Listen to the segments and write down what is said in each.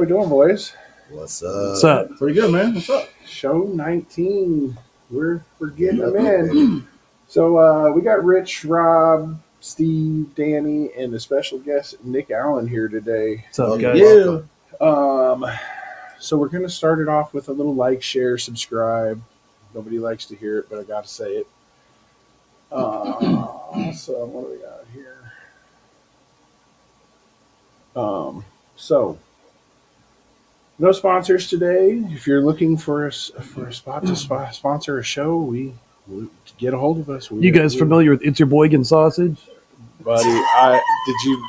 we doing, boys? What's up? What's up? Pretty good, man. What's up? Show 19. We're getting them in. So we got Rich, Rob, Steve, Danny, and the special guest Nick Allen here today. What's up, guys? Yeah. So we're gonna start it off with a little like, share, subscribe. Nobody likes to hear it, but I gotta say it. So what do we got here? So no sponsors today. If you're looking for a spot to sponsor a show, we get a hold of us. You guys familiar with It's Your Boygan sausage? buddy?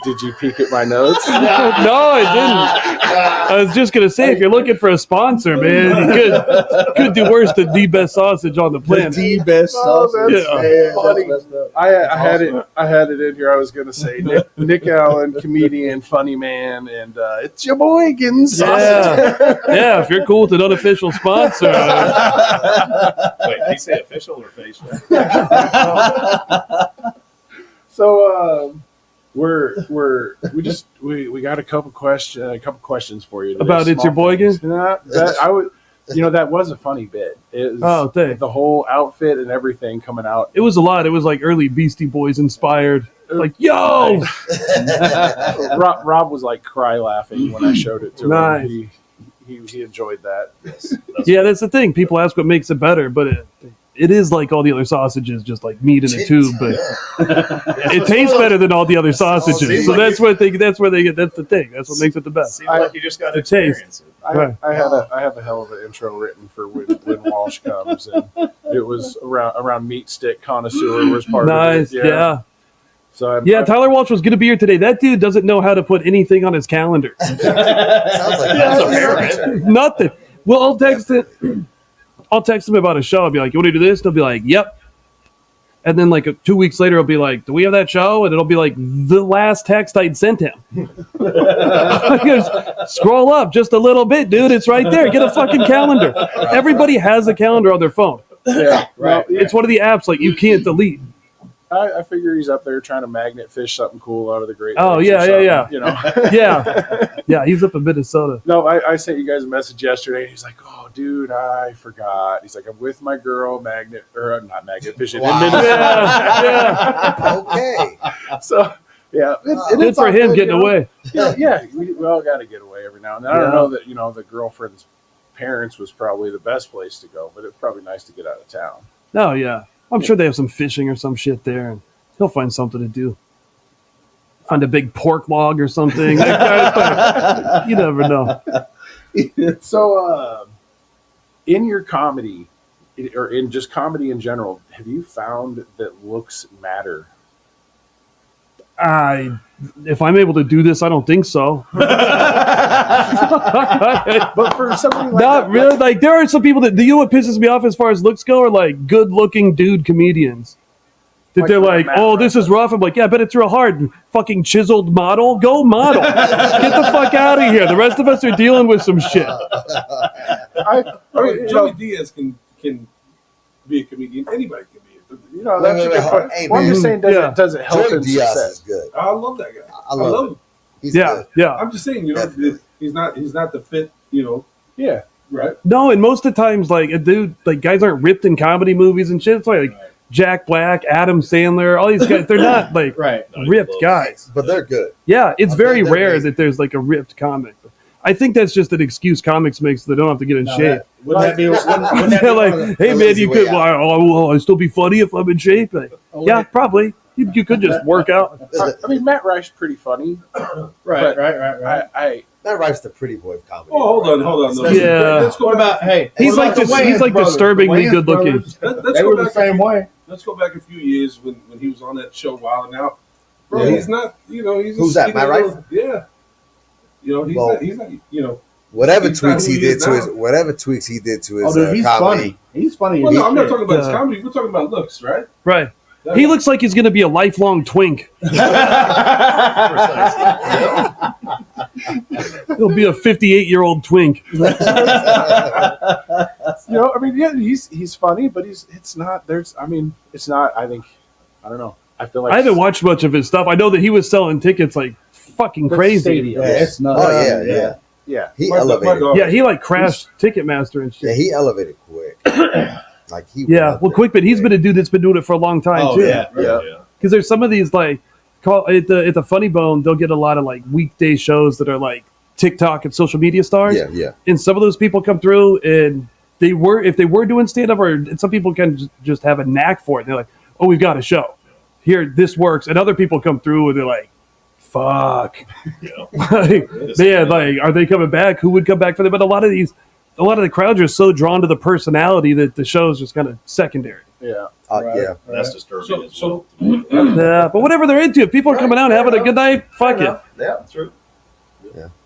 Did you peek at my notes? No, I didn't. I was just gonna say, if you're looking for a sponsor, man, you could do worse than the best sausage on the planet. The best Oh, sausage. that's man. funny. That's messed up. I had it in here. I was gonna say Nick Allen, comedian, funny man, and it's your boy getting sausage. Yeah, if you're cool with an unofficial sponsor. Wait, did he say official or facial? So we got a couple questions for you today. About It's Your Boygan? That was a funny bit. It was, thanks. the whole outfit and everything coming out. It was a lot. It was like early Beastie Boys inspired. Like, yo! Rob was like cry laughing when I showed it to Nice. him. He enjoyed that. Yeah, that's the thing. People ask what makes it better, but it is like all the other sausages, just like meat in a tube, but it tastes better than all the other sausages. So that's where they get. That's the thing. That's what makes it the best. Seems like you just got to The taste. experience it. I have a hell of an intro written for when Walsh comes, and it was around meat stick connoisseur was part Nice, of it. yeah. So Tyler Walsh was going to be here today. That dude doesn't know how to put anything on his calendar. Sounds like that's apparent. Nothing. Well, I'll text him about a show. I'll be like, "You want to do this?" And he'll be like, "Yep." And then like 2 weeks later, I'll be like, "Do we have that show?" And it'll be like the last text I'd sent him. I goes, scroll up just a little bit, dude. It's right there. Get a fucking calendar. Everybody has a calendar on their phone. Yeah, right. It's one of the apps like you can't delete. I figure he's up there trying to magnet fish something cool out of the Great Oh, Lakes or yeah, something, yeah. You know. Yeah, he's up in Minnesota. No, I sent you guys a message yesterday. He's like, "Oh, dude, I forgot." He's like, "I'm with my girl, I'm not magnet fishing in Wow. Minnesota." Yeah. Okay. So yeah, Good it's for all him good, getting you know? away. Yeah, we all got to get away every now and then. I don't know that the girlfriend's parents was probably the best place to go, but it's probably nice to get out of town. Oh yeah, I'm sure they have some fishing or some shit there, and he'll find something to do. Find a big pork log or something. You never know. So, in your comedy, or in just comedy in general, have you found that looks matter? If I'm able to do this, I don't think so. But for somebody like Not that, really. Like there are some people that what pisses me off as far as looks go are like good-looking dude comedians. That Like they're like, Matt oh, this is rough. I'm like, yeah, but it's real hard. Fucking chiseled model, go model. Get the fuck out of here. The rest of us are dealing with some shit. Joey Diaz can be a comedian. Anybody can be. That's a good point. Hey, Well, I'm man. just saying, does it help Joey in Diaz success? is good. I love that guy. I love him. He's Yeah, good. yeah. I'm just saying, Definitely. he's not the fit, Yeah. right? No, and most of the times, like, a dude, like, guys aren't ripped in comedy movies and shit. It's like Jack Black, Adam Sandler, all these guys, they're not, like, ripped guys. But they're good. Yeah, it's I very think they're rare amazing. that there's, like, a ripped comic. I think that's just an excuse comics make so they don't have to get in shape. Wouldn't that be? They're like, hey, man, you could, well, I'd still be funny if I'm in shape. Like, yeah, probably. You could just work out. I mean, Matt Rice's pretty funny. Right. That Rice's the pretty boy of comedy. Oh, hold on. No. Yeah. Let's go back. He's like disturbingly good looking. Let's They go were back the same way. Let's go back a few years when he was on that show Wild 'N Out. Bro, Yeah. he's not. He's Who's that, Matt Rife? Yeah. He's not. Whatever He's not tweaks who he he is did to his now. Oh, dude, he's comedy. funny. He's funny. Well, as no, I'm not shit. talking about his Yeah. comedy. We're talking about looks, right? Right. He looks like he's going to be a lifelong twink. He'll be a 58-year-old twink. I mean, yeah, he's funny, but it's not. I think, I don't know. I feel like I haven't watched much of his stuff. I know that he was selling tickets like fucking crazy. Stadium. Yeah, it's nuts. Oh, yeah. Yeah. He My elevated. dog- Yeah, he like crashed Ticketmaster and Yeah, shit. he elevated quick. Like he. Yeah, went well, up quick, but he's quick. been a dude that's been doing it for a long time too. Yeah. Because there's some of these like at the Funny Bone, they'll get a lot of like weekday shows that are like TikTok and social media stars. Yeah. And some of those people come through and if they were doing stand up, or some people can just have a knack for it. They're like, oh, we've got a show here, this works, and other people come through and they're like, fuck, like, man, like, are they coming back? Who would come back for them? But a lot of the crowds are so drawn to the personality that the show is just kind of secondary. Yeah. Yeah. That's disturbing. So, Yeah, but whatever they're into, if people are coming out and having a good night, fuck it. Yeah, true.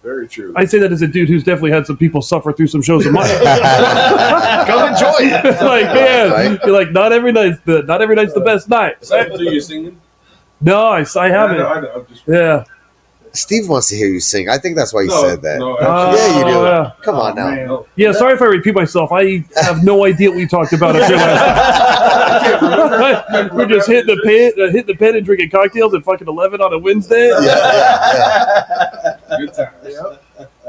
Very true. I say that as a dude who's definitely had some people suffer through some shows of mine. Come enjoy it. Like, man, you're like, not every night's the best night. do you singing? No, I haven't. I know. I'm just, Yeah. Steve wants to hear you sing. I think that's why he no, said that. No, Yeah, you do. Yeah. Come on now. no. Yeah, sorry if I repeat myself. I have no idea what we talked about up here last night. We're just hitting the pen and drinking cocktails at fucking 11 on a Wednesday. Good times. Yep.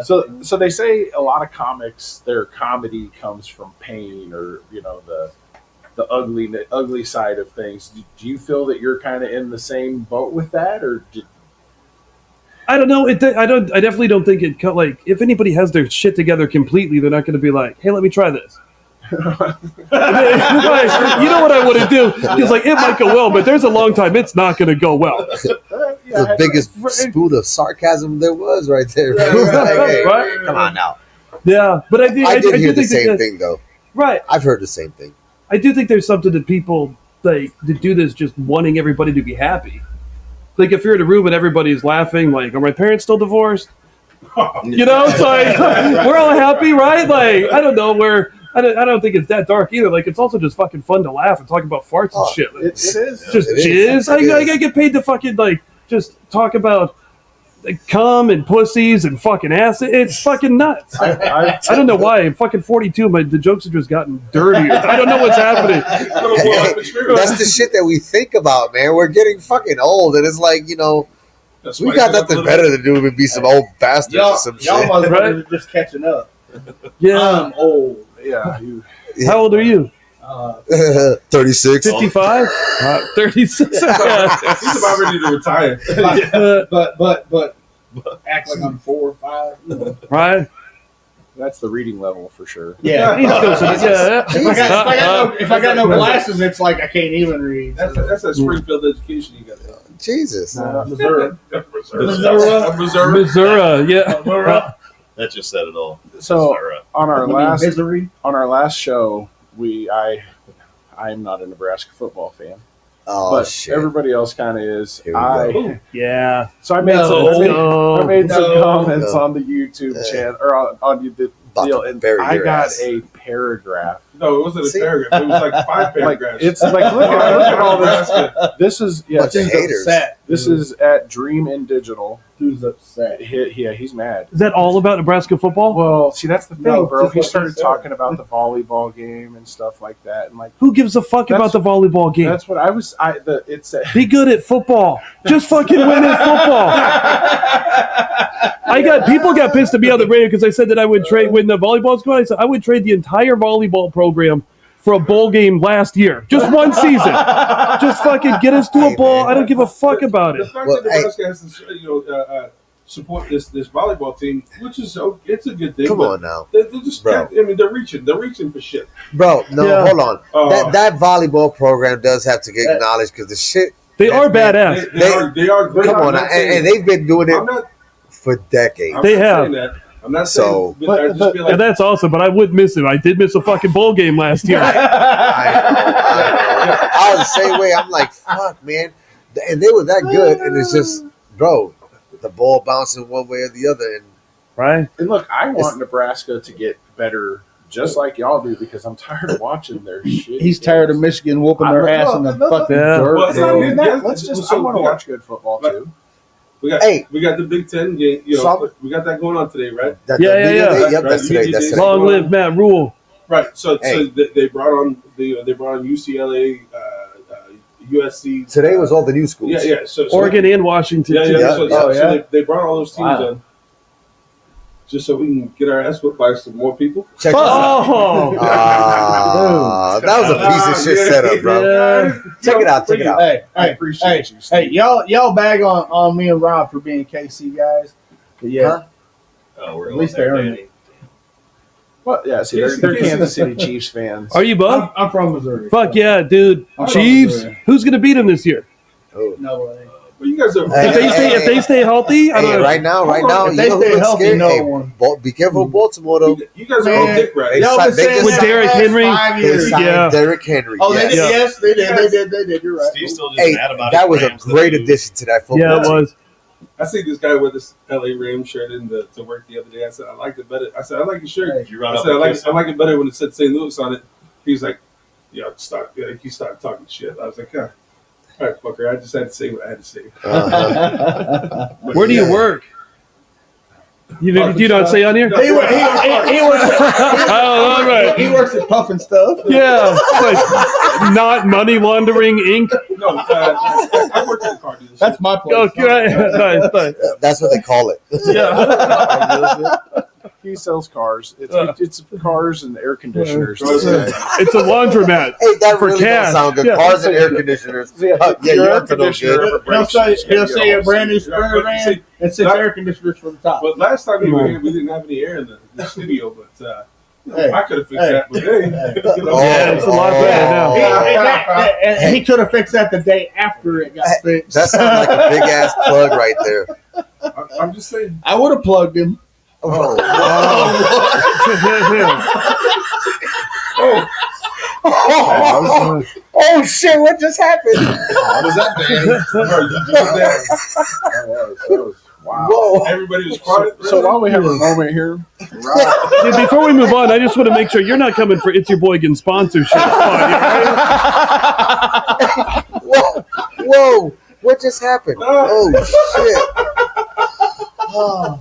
So they say a lot of comics, their comedy comes from pain, or the ugly side of things. Do you feel that you're kind of in the same boat with that, or I don't know. I definitely don't think it. Like, if anybody has their shit together completely, they're not going to be like, "Hey, let me try this." Like, you know what I want to do? Because like it might go well, but there's a long time it's not going to go well. The biggest spoon of sarcasm there was right there. Right. Like, hey, Right. Come on now. Yeah, but I I do did hear the think same that, thing though. right? I've heard the same thing. I do think there's something that people like to do this just wanting everybody to be happy. Like if you're in a room and everybody's laughing, like, are my parents still divorced? You know, it's like we're all happy, right? Like I don't know where. I don't think it's that dark either. Like it's also just fucking fun to laugh and talk about farts and shit. it is? Just It is. jizz. It I is. gotta get paid to fucking like just talk about like cum and pussies and fucking ass. It's fucking nuts. I don't know why. I'm fucking 42. The jokes have just gotten dirtier. I don't know what's happening. That's the shit that we think about, man. We're getting fucking old, and it's like, we got nothing better to do than be some old bastards or some Y'all shit. motherfuckers are just catching up. Yeah. I'm old. Yeah. How old are you? 36. 55? 36. He's about ready to retire. But act like I'm 4 or 5. You know. Right? That's the reading level for sure. Yeah. He's still sitting- yeah. If I got no glasses, it's like I can't even read. That's a Springfield education you got there. Jesus. Missouri. Missouri, yeah. That just said it all. So Missouri. on our You mean last misery? show, I'm not a Nebraska football fan, Oh, but shit. everybody else kind of is. Here we go. Yeah. So I made No. I made some No. comments No. on the YouTube channel or on the About deal, to and bury I your got ass. a paragraph. No, it wasn't a See? paragraph. It was like 5 Like paragraphs. it's like look at all this. This is Bunch of haters. Upset. This is at Dream in Digital. Who's upset? He's mad. Is that all about Nebraska football? Well, see, that's the thing, No, bro. just He what started he said. talking about the volleyball game and stuff like that, and like Who gives a fuck about the volleyball game? that's what I was. It's Be good at football. Just fucking win at football. People got pissed at me on the radio because I said that I would trade when the volleyball's going. I said I would trade the entire volleyball program for a bowl game last year. Just one season. Just fucking get us to a Hey, bowl. man. I don't give a fuck about The it. fact Well, that Nebraska has to, support this volleyball team, which is it's a good thing. Come but on now. They're just, Bro. they're reaching for shit. Bro, no, Yeah. hold on. Uh, That volleyball program does have to get acknowledged because the shit. They are man, badass. They are great. Come I'm on, not and saying- they've been doing I'm it not. for decades. I'm They not have. saying that. I'm not So- saying. I just feel like And that's awesome, but I would miss it. I did miss a fucking bowl game last year. I was the same way. I'm like, fuck, man. And they were that good, and it's just, bro, the ball bouncing one way or the other. And Right? and look, I want Nebraska to get better, just like y'all do, because I'm tired of watching their shit. He's tired of Michigan whooping their ass in the fucking Yeah. dirt. Well, it's not bro. even That, let's just. I want to watch good football too. we got Hey. we got the Big Ten game. Some- We got that going on today, right? that, Yeah, that yeah, media yeah. day, yep, that's today. That's today. Long live Matt Rule. Right. So Hey. they brought on UCLA, USC. Today was all the new schools. Yeah. So Oregon and Washington. Yeah, too. yeah. Yeah. So, Oh, so yeah? they brought all those teams Wow. in. just so we can get our ass whipped by some more people. Check this out. Oh, That was a piece of shit setup, bro. yeah. Check it out. Check it out. Hey, I hey, appreciate you, hey, Steve. y'all bag on me and Rob for being KC guys. But yeah, Huh? Oh, we're At least they earned Danny. Well, yeah, see, they're Kansas City Chiefs fans. Are you, bud? I'm from Missouri. Fuck yeah, dude. I'm from Chiefs. Missouri. Who's gonna beat them this year? Oh. No way. But you guys are. Hey, If they stay healthy, I Hey, don't know. right now, If they you know who stay looks healthy, scary? no Hey, one. Be careful, Baltimore though. You guys are all Man, dick rats. They Y'all signed- been they saying just- that With Derrick for the last Henry? 5 They years. signed Yeah. Derrick Henry. Oh, yes. they did. Yes, they did. They did. You're right. Steve's still just Hey, mad about that his was a Rams great lose. addition to that football Yeah, it team. was. I see this guy with this LA Rams shirt in to work the other day. I said, I liked it better. I said, I like your shirt. Did you run I up said, and kiss I him? like it better when it said St. Louis on it. He's like, yeah, stop. Yeah, he started talking shit. I was like, yeah. All right, fucker. I just had to say what I had to say. Uh-huh. Where do you work? You don't say on here? He works Oh, all right. he works at Puff and Stuff. Yeah, like not money laundering Inc. No, I work at a car dealership. That's my place. Okay, nice, nice. That's what they call it. Yeah, He sells cars. It's cars and air conditioners. it's a laundromat. Hey, that For really cash. don't sound good. Yeah. Cars and air conditioners. Yeah, you Your have to know conditioner good. ever breaks, you just He'll gotta say get a all brand new seats. Sprinter van and 6 air conditioners from the top. But last time we were here, we didn't have any air in the studio. But Hey. I could have fixed Hey. that. But hey, you know, Yeah, it's a lot better now. And he could have fixed that the day after it got fixed. That sounds like a big ass plug right there. I'm just saying. I would have plugged him. Oh, oh shit! What just happened? What was that, Bro, you did that. That was wow. Whoa! Everybody was quiet. So while we have a moment here, Rob, Dude, before we move on, I just want to make sure you're not coming for It's Your Boy getting sponsorship. Come on, you all right? Whoa! Whoa! What just happened? Oh shit! Oh,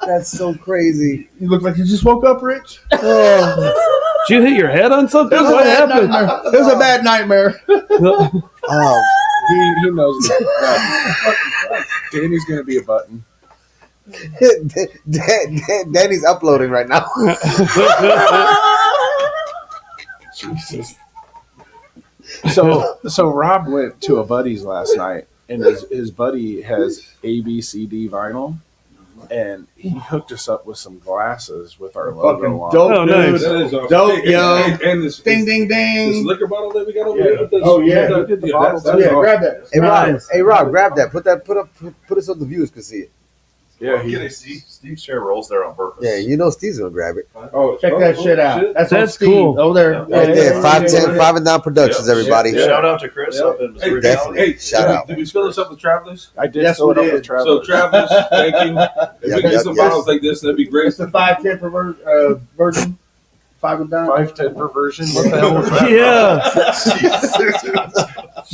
that's so crazy. You look like you just woke up, Rich. Oh, Did you hit your head on something? It was a What bad happened? nightmare. It was a bad nightmare. he knows Danny's going to be a button. Danny's uploading right now. Jesus. So Rob went to a buddy's last night, and his buddy has ABCD vinyl, and he hooked us up with some glasses with our logo Fucking on. dope, Oh, dude. nice. That is awesome. Dope, Hey, yo. and this Ding, ding, this ding. liquor bottle that we got over Yeah. here. Oh, yeah. He did the Yeah, bottle, that's too. Yeah, awesome. grab that. Hey Rob, Nice. hey Rob, grab that. Put it so the viewers can see it. Yeah, Can they see? Steve's chair rolls there on purpose. Yeah, you know Steve's gonna grab it. Oh, Check that shit out. That's That's on cool. Steve over there. Yeah. Right there, Yeah. 510, 5 and Down Productions, everybody. Yeah. Shout out to Chris up in Missouri. Definitely. Hey, Shout out. Did we fill this up with travelers? I did Yes, fill it we up did. with So Travelers. travelers, thank you. If Yep, we get yep, some yep. bottles like this, that'd be great. It's the 510 version. 5 and down. 510 perversion. What the hell was that?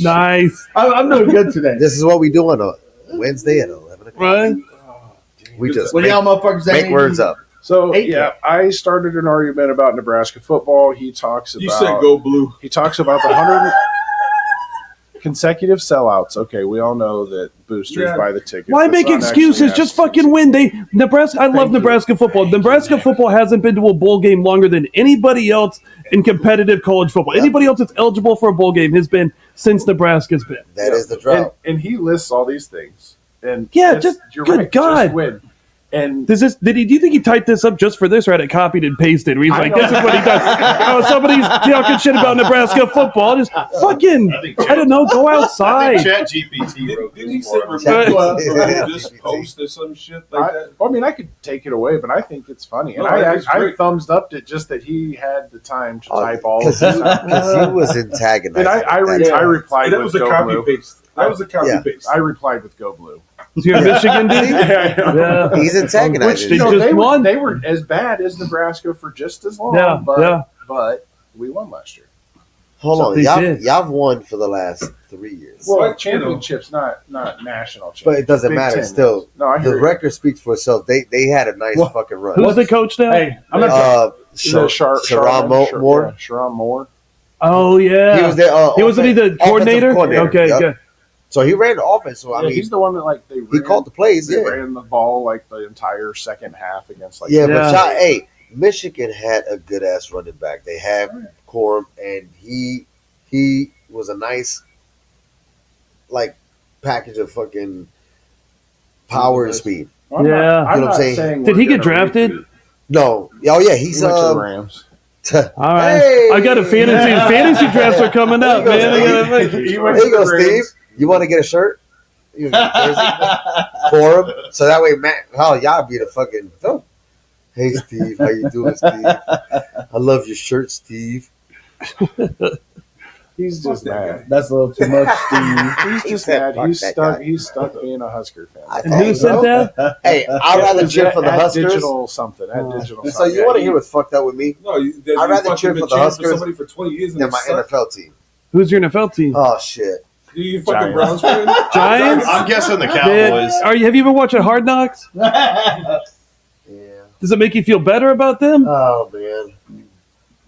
Yeah, nice. I'm doing good today. This is what we do on a Wednesday at 11 o'clock. Right? We just When y'all motherfuckers make words up. So Hate yeah, I started an argument about Nebraska football. He talks about You said go blue. He talks about the 100 consecutive sellouts. Okay, we all know that boosters Yeah. buy the tickets. Why That's make not excuses? actually Just happening. fucking win. Nebraska. I love Thank you. Nebraska football. Nebraska football hasn't been to a bowl game longer than anybody else in competitive college football. Anybody else that's eligible for a bowl game has been since Nebraska's been. That is the drought. And he lists all these things. And Yeah, it's- just- you're good right, God. just win. And Do you think he typed this up just for this, or had it copied and pasted? Where he's I like, know. "This is what he does." Oh, somebody's talking shit about Nebraska football. Just fucking, I don't know, go I outside. think Chat GPT wrote Didn't he this say for us. Chat- just post or some shit like I, that? I mean, I could take it away, but I think it's funny. And No, I think it's I great. thumbs upped it just that he had the time to type all of Because this he, out. 'cause he was antagonizing. And I replied And that with was a Go copy Blue. paste. That was a copy Yeah. paste. I replied with Go Blue. You're a Michigan dude? Yeah. He's Which antagonizing. They you know, just they, won. they were as bad as Nebraska for just as long. Yeah, but, yeah. but we won last year. Hold on, They y'all, did. y'all won for the last 3 years. Well, But, championships, not national championships. But it doesn't Big matter. Ten. Still, No, I the hear you. record speaks for itself. They had a nice What? fucking run. Who's the coach now? Hey, I'm not. Sharon Moore. Sharon Moore. Oh yeah, He was there. He wasn't he the offensive coordinator? Okay, Yep. good. So he ran the offense. So I mean, he's the one that like he called the plays. They Yeah, ran the ball like the entire second half against like yeah. Yeah. But hey, Michigan had a good ass running back. They had Corum, and he was a nice like package of fucking power and speed. I'm Yeah. not, You know what I'm not saying? saying Did we're he get gonna drafted? recoup. No, oh yeah, He he's went to the Rams. All right, Hey! I got a fantasy drafts are coming up, There you man. go, I gotta Steve. make- He went There to you go, the Rams. Steve. You want to get a shirt? You get a jersey for him, so that way, Matt, y'all be the fucking. Oh. Hey, Steve, how you doing, Steve? I love your shirt, Steve. He's just Fuck that mad. guy. That's a little too much, Steve. He's just said, mad. "Fuck He's that stuck. guy." He's stuck being a Husker fan. And who said that? Hey, I'd rather cheer for the At Huskers. Digital something. At digital. So something. you want to hear what's fucked up with me? No, I'd you rather fucking cheer been for the cheering Huskers somebody for 20 years and than my suck. NFL team. Who's your NFL team? Oh shit! You fucking Giants. Browns fan? Giants? I'm guessing the Man, Cowboys. have you ever watched Hard Knocks? Yeah. Does it make you feel better about them? Oh man,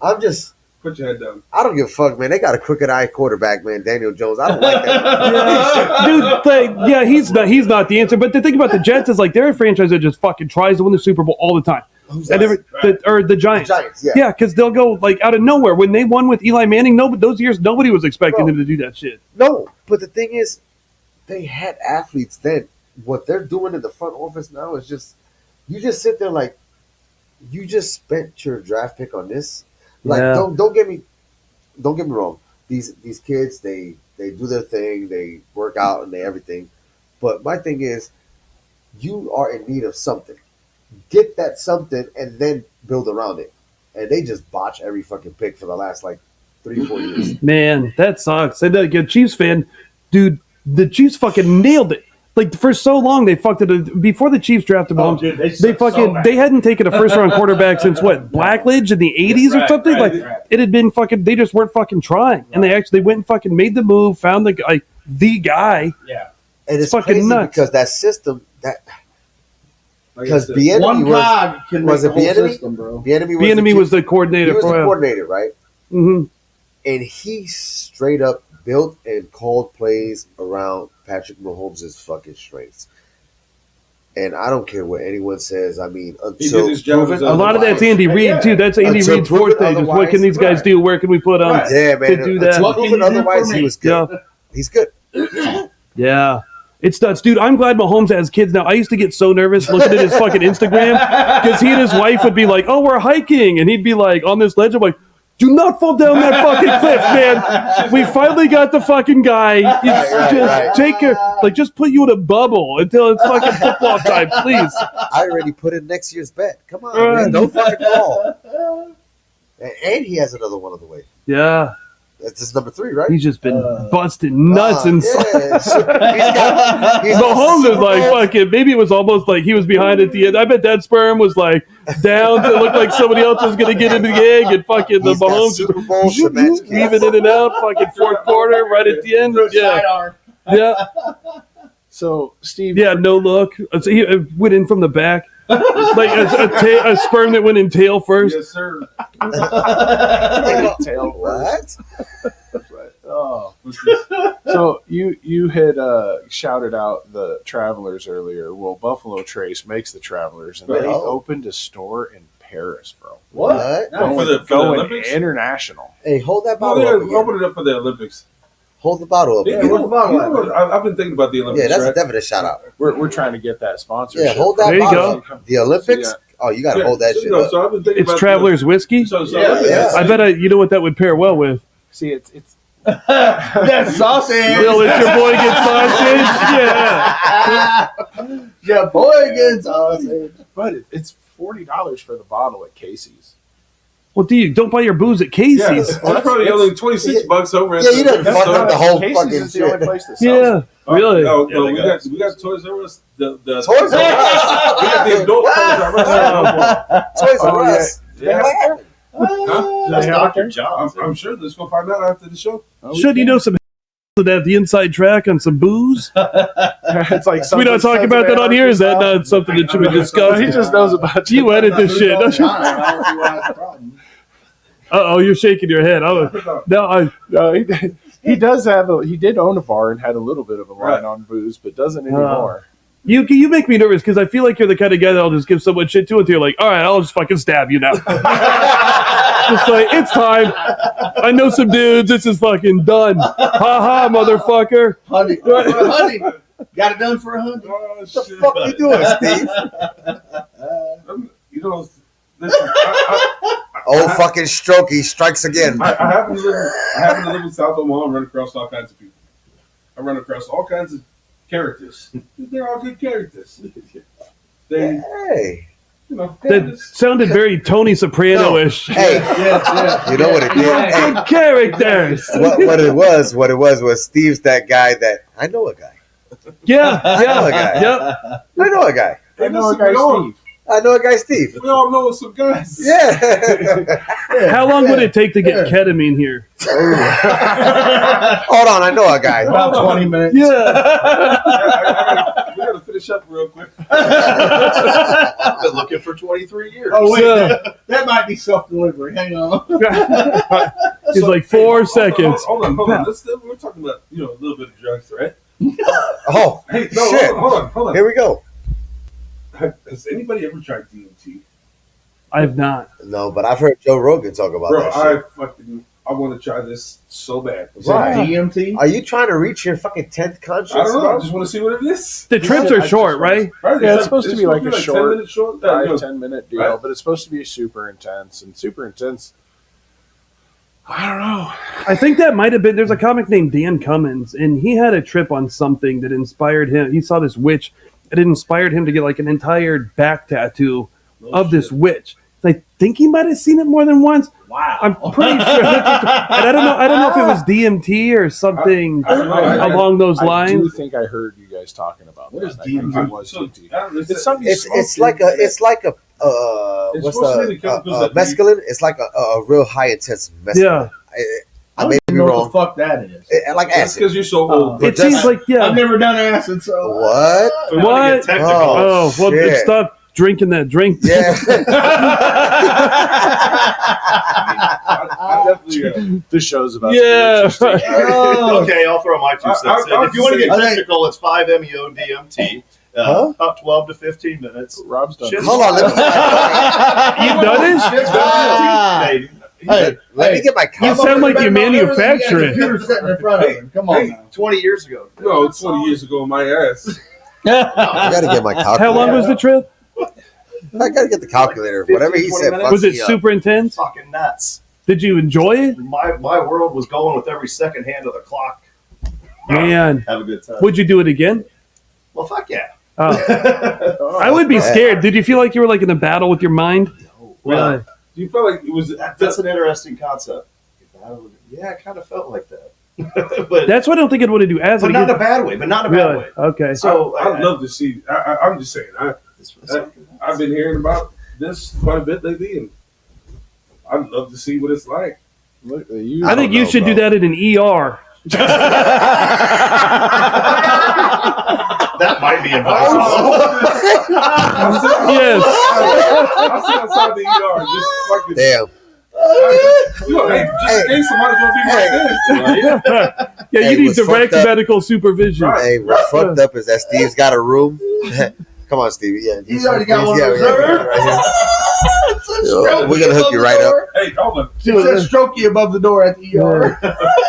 I'm just. Put your head down. I don't give a fuck, man. They got a crooked eye quarterback, man. Daniel Jones. I don't like that. Dude, like, yeah, he's not the answer. But the thing about the Jets is like they're a franchise that just fucking tries to win the Super Bowl all the time. Who's And that? the Giants. Giants, yeah. Yeah, because they'll go like out of nowhere. When they won with Eli Manning, those years nobody was expecting Bro. them to do that shit. No, but the thing is, they had athletes then. What they're doing in the front office now is just, you just sit there like, you just spent your draft pick on this. Like, Yeah. don't get me wrong. These kids, they do their thing, they work out and they everything. But my thing is, you are in need of something. Get that something and then build around it. And they just botch every fucking pick for the last like 3-4 years. Man, that sucks. And like a Chiefs fan, dude, the Chiefs fucking nailed it. Like for so long, they fucked it. Before the Chiefs drafted Mahomes, dude, they they suck so fucking bad. they hadn't taken a first round quarterback since what Blackledge in the '80s or Right, something. right, Like right. it had been fucking. They just weren't fucking trying, and they went and fucking made the move, found the guy. Yeah. And it's fucking crazy nuts. because that system, Like I because said, Bieniemy One was cog can was make it the whole Bieniemy? system, bro. Bieniemy was the coordinator he was the for. coordinator, right? hmm And he straight up built and called plays around Patrick Mahomes' fucking strengths. And I don't care what anyone says. I mean, He until did his job proven as A lot of that's otherwise- Andy Reid too. That's Andy Until Reid's fourth proven thing. Is what otherwise, can these guys right. do? Where can we put them? Right. Yeah, man. to do that. Until What can proven you do for otherwise, me? he was good. Yeah. He's good. Yeah. It's nuts, dude. I'm glad Mahomes has kids now. I used to get so nervous looking at his fucking Instagram because he and his wife would be like, "Oh, we're hiking," and he'd be like on this ledge. I'm like, "Do not fall down that fucking cliff, man. We finally got the fucking guy. It's just take care. Like, just put you in a bubble until it's fucking football time, please." I already put in next year's bet. Come on, Right. man. Don't fucking fall. And he has another one on the way. Yeah, That's his number 3, right? he's just been busting nuts and yeah. He's Mahomes is like fucking. Maybe it was almost like he was behind at the end. I bet that sperm was like down. It looked like somebody else was gonna get into the egg, and fucking the He's got Mahomes Super Bowl to match kids. weaving in and out. Fucking fourth quarter, right at the end. Yeah, Sidearm. yeah, So Steve, yeah. No look. So he went in from the back, like a sperm that went in tail first. Yes, sir. tail What? Oh. So you had shouted out the Travelers earlier. Well, Buffalo Trace makes the Travelers, and they Oh. opened a store in Paris, bro. What? Nice. For the Going Olympics? international. Hey, hold that No, bottle up they're again. opening it up for the Olympics. Hold the bottle up Yeah, again. what's the bottle you know at? what? I've been thinking about the Olympics. Yeah, that's right? a definite shout out. We're trying to get that sponsorship. Yeah, hold that There you bottle go. up. The Olympics? Yeah. Oh, you got to Yeah, hold that so, shit no, up. so I've been thinking It's about Traveler's whiskey. So Yeah. I bet you know what that would pair well with. See, it's That sausage. Will it's your boy get sausage? Yeah. Your boy gets sausage. but it's $40 for the bottle at Casey's. Well, don't buy your booze at Yeah, Casey's. that's probably only $26 over. Yeah, you done That's fucked so- up the whole Casey's fucking is the only shit. place that sells Yeah, it. really. No, Yeah, they we got got Toys R Us. The Toys R Us. We got the adult Toys R Us. Toys R Oh, yeah. Us. Yeah. What happened? Huh? That's Yeah. Dr. John's. I'm sure. Let's go find out after the show. Should you know some that have the inside track on some booze? It's like We don't talk about that on here. Is that not something that should be No, he discussed? just knows about You edit this shit. All the don't you? time. I don't see why it's a problem. Uh-oh, you're shaking your head. No, No, he He does have he did own a bar and had a little bit of a line Right. on booze, but doesn't anymore. You make me nervous because I feel like you're the kind of guy that'll just give someone shit to it. You're like, all right, I'll just fucking stab you now. Just like, it's time. I know some dudes. This is fucking done. Ha ha, motherfucker. Honey, honey, got it done for $100. Oh, What the shit. fuck you doing, Steve? You know, listen, Oh, fucking strokey strikes again. I happen to live in South Omaha and run across all kinds of people. I run across all kinds of characters. They're all good characters. They, Hey, you know, That sounded very Tony Soprano-ish. hey, Yeah. you know what it did? Hey, Good characters. what it was Steve's that guy that I know a guy. Yeah, I know a yeah, guy. yep. I know a guy. I know a listen, guy, we all- Steve. I know a guy, Steve. We all know some guys. Yeah. How long would it take to get ketamine here? Hold on, I know a guy. About 20 minutes. Yeah. We gotta finish up real quick. I've been looking for 23 years. Oh, wait. So- That might be self-delivery. Hang on. He's like 4 seconds. Hold on. We're talking about, a little bit of drugs, right? Oh, Hey, no, shit. hold on. Here we go. Has anybody ever tried DMT? I have not. No, but I've heard Joe Rogan talk about Bro, that shit. I want to try this so bad. Right. DMT? Are you trying to reach your fucking 10th conscience? I don't know. bro? I just want to see what it is. The trips are short, right? Right? Yeah, it's supposed to be like a 10 short, minute short. Yeah, 5-10 minute deal, Right. but it's supposed to be super intense and super intense. I don't know. I think that might have been. There's a comic named Dan Cummins, and he had a trip on something that inspired him. He saw this witch, and it inspired him to get like an entire back tattoo of this witch. I think he might have seen it more than once. Wow. I'm pretty sure. And I don't know. I don't know if it was DMT or something I don't know. along those I do lines. think I heard you guys talking about What that. is I think DMT? it was So, DMT. it's It's something you It's smoke, like dude. a what's supposed to be the chemicals that mescaline? It's like a real high intense mescaline. Yeah. I don't may be even know what wrong. the fuck that is. Like That's acid. because you're so old. But It seems that's- like I've never done acid, so. What? If we wanna What? get technical, Oh well, shit. stop drinking that drink. Yeah. I definitely. The show's about Yeah. to be interesting. Oh. okay, I'll throw my 2 cents in. I'll If you want to say- get technical, it's 5-MeO DMT. Huh? About 12 to 15 minutes. Rob's done. Shit's Hold on, let me, You done it? Shit's Hey, baby. let me get my You comment. sound like you manufacture it. Computer sitting in front of him. Come on Hey. now. 20 years ago. No, 20 years ago, my ass. I gotta get my calculator. How long was the trip? I gotta get the calculator. 15, Whatever he 20 said. minutes. fucks Was it me up. super intense? Fucking nuts. Did you enjoy it? My world was going with every second hand of the clock. Man, Have a good time. would you do it again? Well, fuck yeah. I would be scared. Did you feel like you were like in a battle with your mind? Really? Do you feel like it was? That's an interesting concept. Yeah, I kind of felt like that. but That's why I don't think I'd want to do acid. not in a bad way. But not in a bad Really? way. Okay. So I'd love to see. I'm just saying. I've been hearing about this quite a bit lately, and I'd love to see what it's like. Look, you, I think you should do that in an ER. that might be advisable. Yes. I'll sit outside the ER, just fucking. Damn. Hey, just in case somebody will be right there. Yeah, Hey, you need what's direct fucked up- medical supervision. Right. Hey, what's fucked up is that Steve's got a room. Come on, Steve. Yeah, He's already got one reserved. right here. We're gonna hook you right up. Hey, hold on. It says strokey above the door at the ER.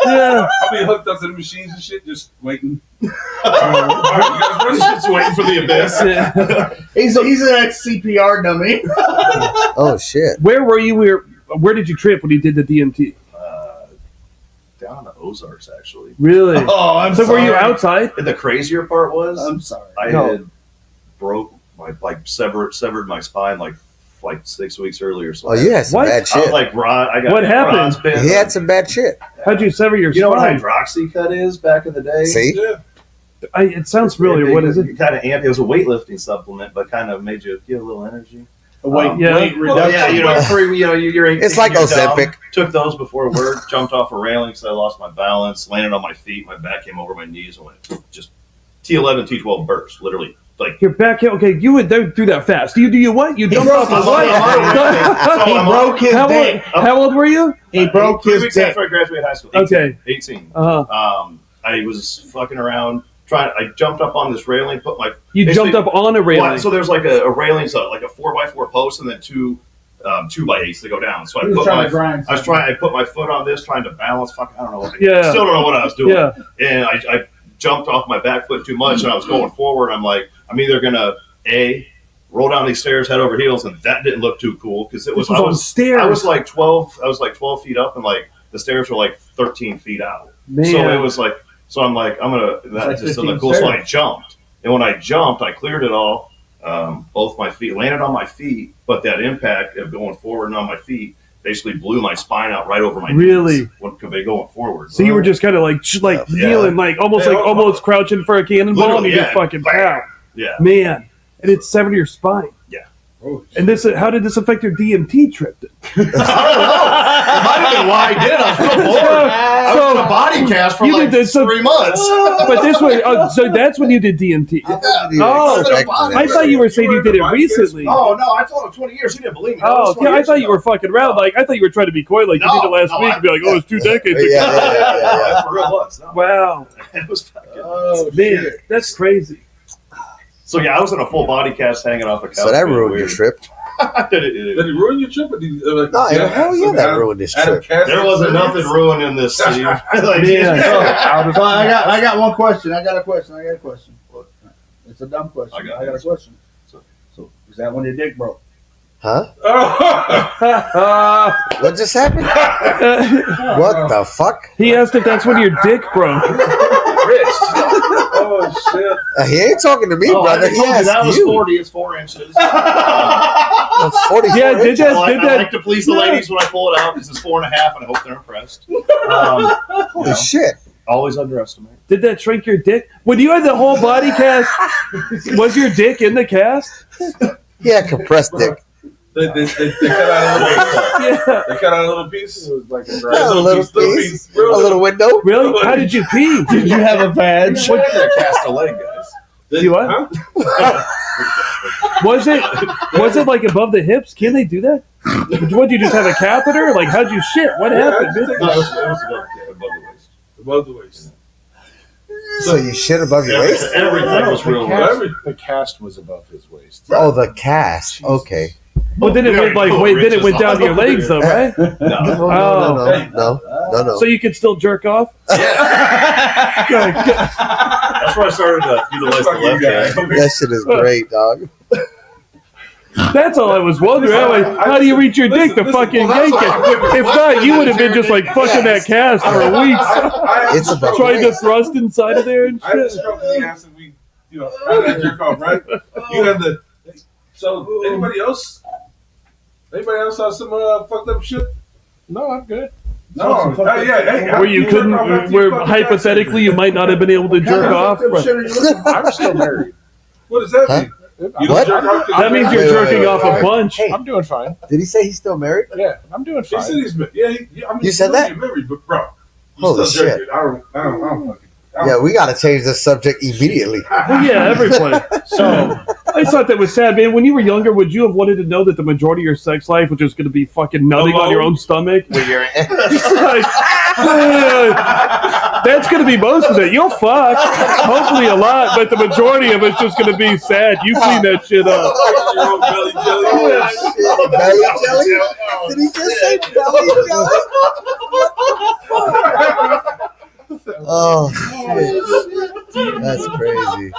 Yeah. I'll be hooked up to the machines and shit, just waiting. All right, you guys ready? Just waiting for the abyss. He's an ex-CPR dummy. Oh shit. Where were you? Where did you trip when you did the DMT? Down in the Ozarks, actually. Really? Oh, I'm So sorry. were you outside? And the crazier part was I'm sorry. I No. had broke my severed my spine like 6 weeks earlier. So Oh, you had some What? bad I shit. was like Ron. I got What happened? Ron's been- He had some bad shit. How'd you sever your You know what spine? hydroxycut is back in the day? See? Yeah. It sounds familiar. What is it? Kind of it was a weightlifting supplement, but kind of made you get a little energy. Weight, Yeah. weight Well, reduction. yeah, you know, you're It's like you're dumb. Ozempic. Took those before work, jumped off a railing because I lost my balance, landed on my feet, my back came over my knees, and went just T11, T12 burst, literally Your back hip. Okay, you would do that fast. You do you what? You jumped off the what? He broke his dick. How old were you? He broke 3 his weeks dick. after I graduated high school. 18, Okay. 18. Uh-huh. I was fucking around. I jumped up on this railing, put my. You jumped up on a railing. Well, so there's like a railing, so like a 4x4 post, and then two 2x8s to go down. So I put my foot on this, trying to balance. Fuck, I don't know. Yeah. Still don't know what I was doing. Yeah. And I jumped off my back foot too much, and I was going forward. I'm like, I'm either gonna roll down these stairs head over heels, and that didn't look too cool because it was. on stairs. I was like 12. I was like 12 feet up, and like the stairs were like 13 feet out. Man. So it was like. So I'm like, I'm gonna. That like just doesn't look 15 cool. So I stairs. jumped, and when I jumped, I cleared it all. Both my feet landed on my feet, but that impact of going forward and on my feet basically blew my spine out right over my Really? knees when they going forward. So you were just kind of like kneeling, like almost crouching for a cannonball, and Literally, you just fucking pow. Yeah. Man, and it severed your spine. Oh, And how did this affect your DMT trip? I don't know. It might have been why I did. I was real bored. I was in a body cast for You like did this, 3 months. But this was so that's when you did DMT. I thought you were saying you did it recently. Oh no! I told him 20 years. He didn't believe me. Oh, yeah, I thought you were fucking around. Like I thought you were trying to be coy, like you did it last week, and be like, "Oh, it's 2 decades ago." Yeah. For real was. No. Wow, It was fucking. Oh, man, shit. that's crazy. So yeah, I was in a full body cast hanging off a couch. So that being ruined your weird. trip. Did it ruin your trip? Or did you, No, hell yeah, that ruined this trip. There wasn't nothing ruined in this city. Like, Yeah. So I got one question. I got a question. It's a dumb question. I got a it. question. So is that when your dick broke? Huh? Oh. What just happened? What the fuck? He asked if that's when your dick broke. Oh shit! He ain't talking to me, Oh, brother. I He told you asked that was you. 40. It's 4 inches. That's 44 Yeah, did inches. that- I like to please the ladies when I pull it out. This is 4.5, and I hope they're impressed. Holy shit. Always underestimate. Did that shrink your dick? When you had the whole body cast, was your dick in the cast? Yeah, compressed dick. They cut out a little piece. Yeah. They cut out a little piece. It was like a A little piece. A Real little window. Really? How did you pee? Did you have a vag? What cast a leg, guys? See what? Huh? Was it like above the hips? Can they do that? What, you just have a catheter? Like, how'd you shit? What happened? Yeah, No, it was above the waist. above the waist. So you shit above your waist? Everything was real rough. The cast was above his waist. Oh, the cast. Okay. Well, then it We went already like, put then it went riches down to your on legs, though, right? No, No. no. So you could still jerk off? That's where I started to utilize the left hand. That shit is great, dog. That's all I was wondering. How do you reach your dick to fucking yank it? If not, you would have been just like fucking that cast for weeks, It's above trying to waist. thrust inside of there and I had to shit. stroke the ass and we, I had to jerk off, right? You had the. So anybody else? Anybody else have some fucked up shit? No, I'm good. No. Hey, Where you couldn't, where hypothetically you might not have been able to jerk off. But I'm still married. What does that Huh? mean? I'm, What? Jerk off 'cause that means you're Wait, jerking wait, off wait. a bunch. Hey. I'm doing fine. Did he say he's still married? Yeah, I'm doing He said fine. he's I mean, You said that? You're married, but bro, you Holy still shit. jerking. I don't fucking. Yeah, we got to change this subject immediately. Well, yeah, every play. So I thought that was sad, man. When you were younger, would you have wanted to know that the majority of your sex life was just going to be fucking nutting on your own stomach? It's like, that's going to be most of it. You'll fuck, hopefully a lot, but the majority of it's just going to be sad. You clean that shit up. Your own belly jelly. Oh, shit. Belly jelly? Did he just say belly jelly? Oh, shit. That's crazy.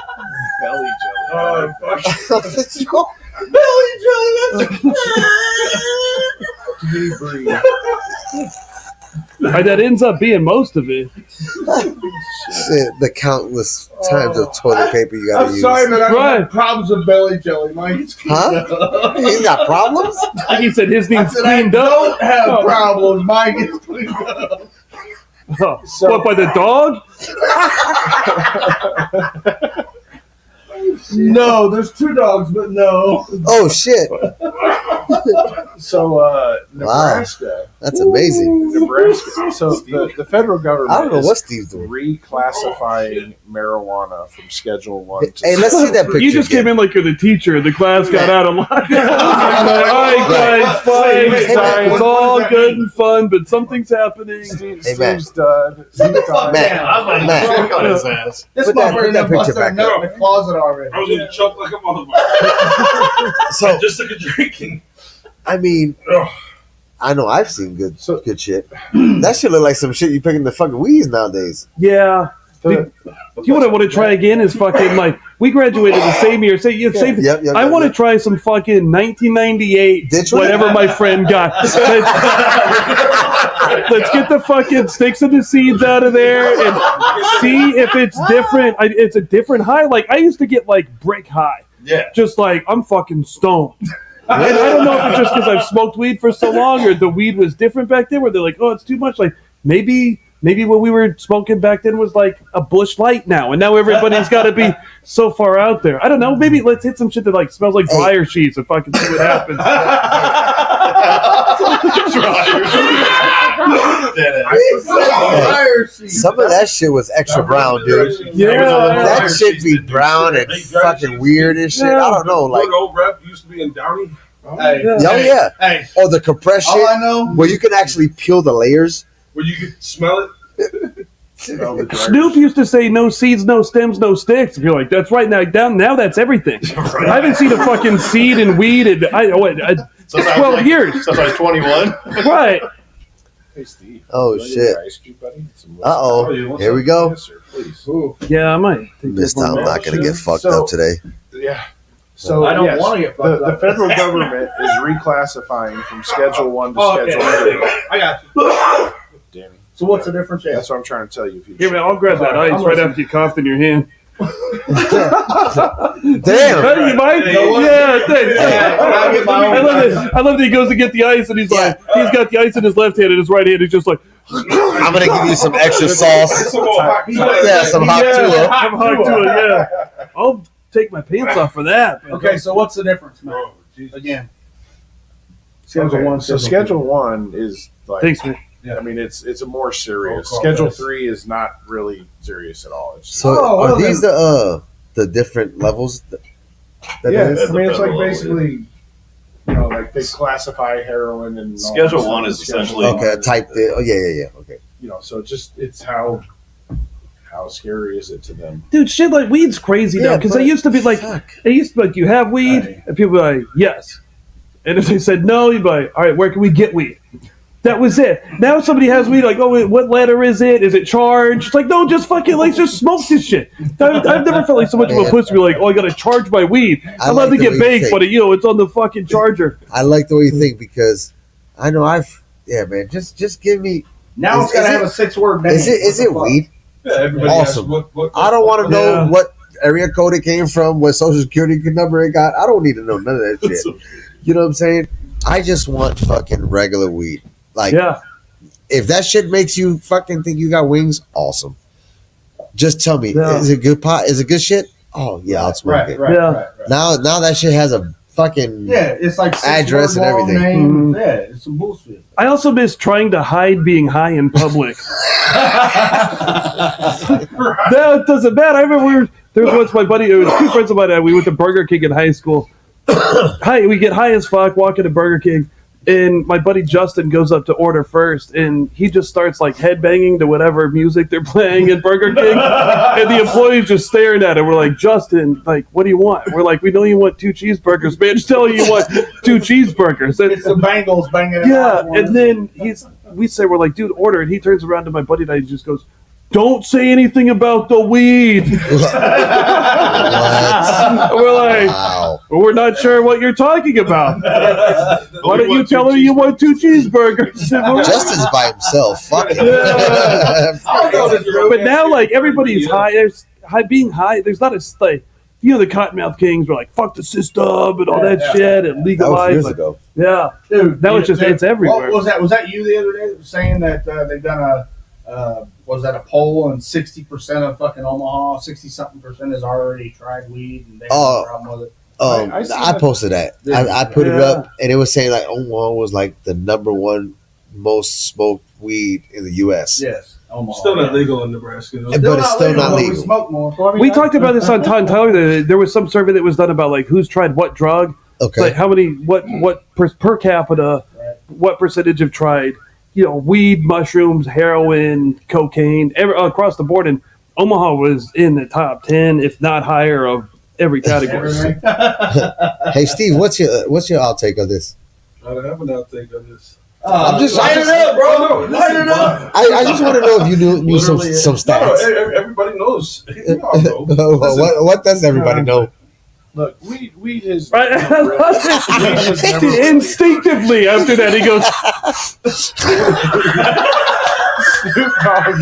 belly jelly. Oh, fuck. That's your That ends up being most of it. shit, the countless times of toilet paper you got to I'm use. sorry, man. I Right. have problems with belly jelly, Mike. Huh? He's got problems? Like he said, his I needs said I cleaned up. don't have problems. Mine gets cleaned up. Oh, what, by the dog? No, there's 2 dogs, but no. Oh, shit. So Nebraska That's amazing. Nebraska. So the federal government I don't know is what Steve's doing. reclassifying marijuana from Schedule 1 to Hey, let's see that picture. You just again. came in like you're the teacher. The class got out of line. All right, guys, fine. Hey, man. It's all good and fun, but something's happening. Steve's done. Matt, I'm like, Matt. check on his ass. This Put that motherfucker picture busted a back nut up. in the closet already. I was gonna choke like a motherfucker. So, Just like a drinking. I mean, Ugh. I know I've seen good shit. That shit look like some shit you pick in the fucking weeds nowadays. Yeah. The- You know what I want to try again is fucking like we graduated the same year. Same. Yep, I want to try some fucking 1998 Ditch one? whatever my friend got. Let's get the fucking sticks and the seeds out of there and see if it's different. It's a different high. Like I used to get like brick high. Yeah. Just like I'm fucking stoned. And I don't know if it's just because I've smoked weed for so long or the weed was different back then where they're like, oh, it's too much. Like maybe what we were smoking back then was like a Bush Light now, and now everybody's got to be so far out there. I don't know. Maybe let's hit some shit that like smells like dryer sheets and fucking see what happens. Some of that shit was extra brown, dude. Yeah. That shit be brown and fucking weird and shit. I don't know, like, Good old rep used to be in Downey. Hey, Yeah. oh yeah, hey, or the compressed all I shit know, where you can actually peel the layers. Where you could smell it. Snoop used to say no seeds, no stems, no sticks. And you're like, that's right. Now that's everything. I haven't seen a fucking seed in weed in 12 years. Since I was 21. Right. Hey, Steve. Oh, You want shit. your ice cream, buddy? Some Uh whiskey? oh, here we go. Yes, sir, please. Yeah, I might. take This one time I'm back. not gonna get fucked So- up today. Yeah. So I don't yes, wanna get fucked the up. federal government is reclassifying from Schedule 1 to Oh, okay. Schedule 3. I got you. Danny. So what's the difference? Yeah. That's what I'm trying to tell you. If you Here, man, I'll grab that ice right after you coughed in your hand. Damn. Hey, you might? Yeah, thanks. I get my own I love that he goes to get the ice and he's like, he's got the ice in his left hand and his right hand is just like, I'm gonna give you some extra sauce. Yeah, some hot yeah, tuna. I'm hot to it, yeah. I'll take my pants off for that. Okay, so what's the difference, man? Again. Schedule 1. So Schedule 1 is like. Thanks, man. I mean, it's a more serious. Roll call, Schedule guys. 3 is not really serious at all. It's So Oh, well are these the different levels? That yeah, it is? I mean, it's like Federal level, basically, like they classify heroin and all Schedule that 1 stuff. is Schedule essentially- Okay, I 1 typed it. Oh yeah. Okay. So it's how scary is it to them? Dude, shit like weed's crazy now. Yeah, Because but- I used to be like, Fuck. you have weed? And people were like, yes. And if they said no, you'd be like, all right, where can we get weed? That was it. Now somebody has weed, like, oh, wait, what letter is it? Is it charged? It's like, no, just fucking, like, just smoke this shit. I've never felt like so much of a pussy to be like, oh, I gotta charge my weed. I I'm allowed like to the get way you baked, think. but it's on the fucking charger. I like the way you think because I know man. Just give me. Now it's got to Is have it- a 6-word name. Is it weed? Yeah, everybody Awesome. asks what I don't want to know Yeah. what area code it came from, what social security number it got. I don't need to know none of that shit. You know what I'm saying? I just want fucking regular weed. Like, Yeah. if that shit makes you fucking think you got wings, awesome. Just tell me, Yeah. is it good pot? Is it good shit? Oh yeah, I'll smoke Right, it. right, Yeah. right, right. Now that shit has a fucking Yeah, it's like Address and 6-word long everything. name. Mhm. Yeah, it's some bullshit. I also miss trying to hide being high in public. No, it doesn't matter. I remember there was once my buddy, it was two friends of mine, and we went to Burger King in high school. We get high as fuck, walk into Burger King, and my buddy Justin goes up to order first, and he just starts like headbanging to whatever music they're playing at Burger King, and the employees just staring at him. We're like, Justin, like, what do you want? We're like, we know you want 2 cheeseburgers, man. Just tell you want 2 cheeseburgers. And, It's the Bengals banging it yeah, out. and then we say, we're like, dude, order. And he turns around to my buddy and I just goes, don't say anything about the weed. what? We're like, Wow. we're not sure what you're talking about. Why don't you tell her you want 2 cheeseburgers? Justin's by himself. Fuck him. But now, like, everybody's high. There's being high. There's not a like, the Cottonmouth Kings were like, fuck the system and all that shit and That was legalize. years Like, ago. yeah, Dude, Now it's just- it's everywhere. What was that? Was that you the other day that was saying that they've done a was that a poll and 60% of fucking Omaha, 60-something% has already tried weed and they have Oh. no problem with it. I see I that. posted that. I put it Yeah. up, and it was saying like Omaha was like the number one most smoked weed in the U.S. Yes, Omaha. Still not legal in Nebraska. Though. But it's still not but we legal. smoke more. Well, I mean, We talked about this on Todd and Tyler. There was some survey that was done about like who's tried what drug, Okay. like how many, what per capita, what percentage have tried, weed, mushrooms, heroin, cocaine, across the board. And Omaha was in the top 10, if not higher, of every category. Everything. Hey, Steve, what's your outtake of this? I don't have an outtake on this. I'm just- light it up, bro. Light it up. I just want to know if you knew some Literally, some No, stats. everybody knows. We all know. what does everybody know? look, weed is Right? Instinctively, after that, he goes, Snoop Dogg.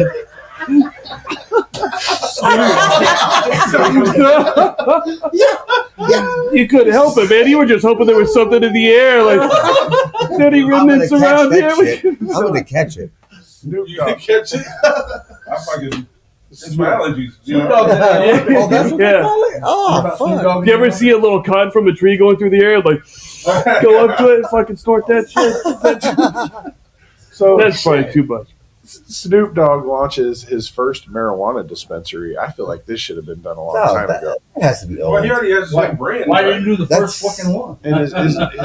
You couldn't help it, man. You were just hoping there was something in the air, like dirty remnants around here. I'm gonna catch it. Snoop You Dogg. can catch it. I fucking. It's my allergies. You know? Oh, that's what Yeah. they call it. Oh, fuck. You ever see a little con from a tree going through the air, like go up to it and fucking snort that shit? So That's probably too much. Snoop Dogg launches his first marijuana dispensary. I feel like this should have been done a long No, time that ago. has to be Well, he old. already has his own brand. Why right? didn't you do the That's- first fucking one? And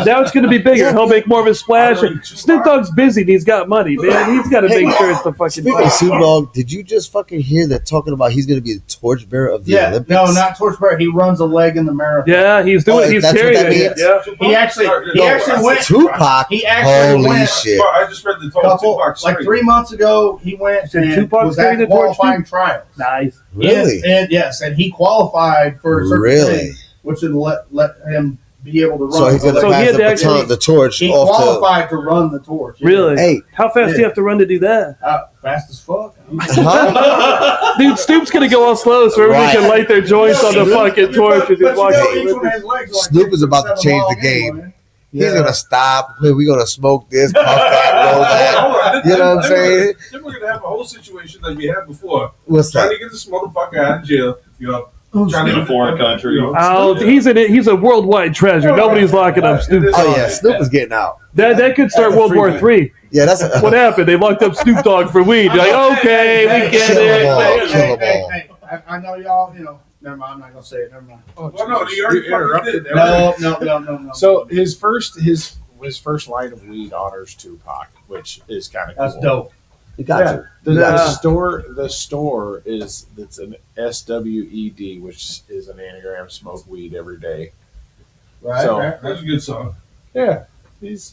Now it's going to be bigger. He'll make more of a splash. Snoop Dogg's busy. And he's got money, man. He's got to make sure it's the fucking. Speaking of Snoop Dogg, did you just fucking hear that talking about he's gonna be the torchbearer of the Yeah, Olympics? no, not torchbearer. He runs a leg in the marathon. Yeah, he's doing. Oh, He's that's what carrying that it. means? Yeah. He actually went. Tupac. He actually Holy went. shit! I just read the Couple, Tupac like 3 months ago, he went Did and Tupac was carry at the torch qualifying trials. Nice. Really? And yes, and he qualified for a certain Really? thing, which would let him be able to run. So he's gonna So he pass had the to actually- baton, the torch he off qualified to run the torch. Yeah. Really? Hey. How fast do you have to run to do that? Fast as fuck. to. Huh? Dude, Snoop's gonna go all slow so everybody Right. can light their joints on the fucking torch as he's walking. each one has legs like Snoop is about to 6 or 7 change the miles game. anyway. He's gonna stop. Hey, we're gonna smoke this, puff that, roll that. Hold on. You know what I'm saying? Then we're gonna have a whole situation like we had before. What's Trying that? to get this motherfucker out of jail. Trying In a foreign country. Oh, he's a worldwide treasure. Nobody's locking up Snoop Oh Dogg. yeah, Snoop is getting out. That could start That's a World War freeway. III. Yeah, that's What happened? They locked up Snoop Dogg for weed. You're like, okay, we get Kill 'em it. all. Hey, Kill 'em hey, all. hey, I know y'all. Never mind. I'm not gonna say it. Never mind. Oh, Well, no, geez, you already interrupted. fucking did. No. So his first line of weed honors Tupac, which is kind of cool. That's dope. You got to. The Yeah. store is it's an SWED, which is an anagram smoke weed every day. Right. So- right. That's a good song. Yeah, he's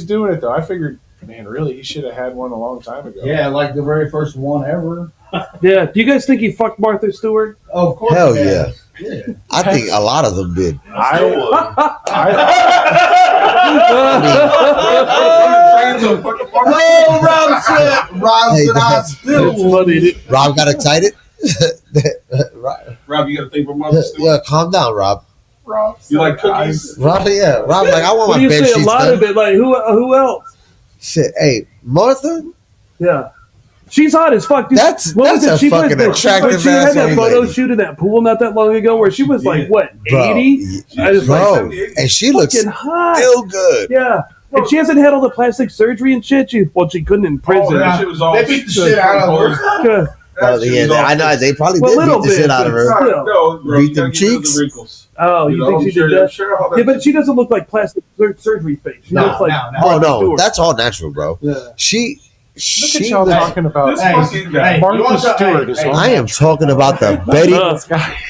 doing it though. I figured, man, really, he should have had one a long time ago. Yeah, like the very first one ever. Yeah. Do you guys think he fucked Martha Stewart? Oh, of course. Hell he yeah. has. Yeah. I think a lot of them did. I Oh, Rob said. Rob Hey, said I that's- still It's funny. dude. Rob got excited. Rob, you got to think for Mother Stewart. Yeah, calm down, Rob. You like cookies? Rob, yeah, Rob, like I want What my do you bed say? A sheets lot done. of it. Like who else? Shit, hey, Martha, Yeah. She's hot as fuck. Dude. That's What was a it? She was fucking the- attractive She had ass that old photo lady. shoot in that pool not that long ago where she was like, what, Bro, 80? I just bro, like, and she looks fucking hot. still good. Yeah. And she hasn't had all the plastic surgery and shit. She couldn't in prison. Oh, that shit was all They beat the shit out of her. Yeah. Oh, yeah, I know they probably Well, did little beat the shit bit, out of but her. still. No, bro, Beat you them gotta get rid of cheeks? the wrinkles. Oh, you think she did that? Yeah, but she doesn't look like plastic surgery face. She No, looks like no, no. Oh Martha no, Stewart. that's all natural, bro. Yeah. look at She y'all looks- talking about This fucking guy. you Martha want to- Stewart hey, is hey, on I am talking about the Betty.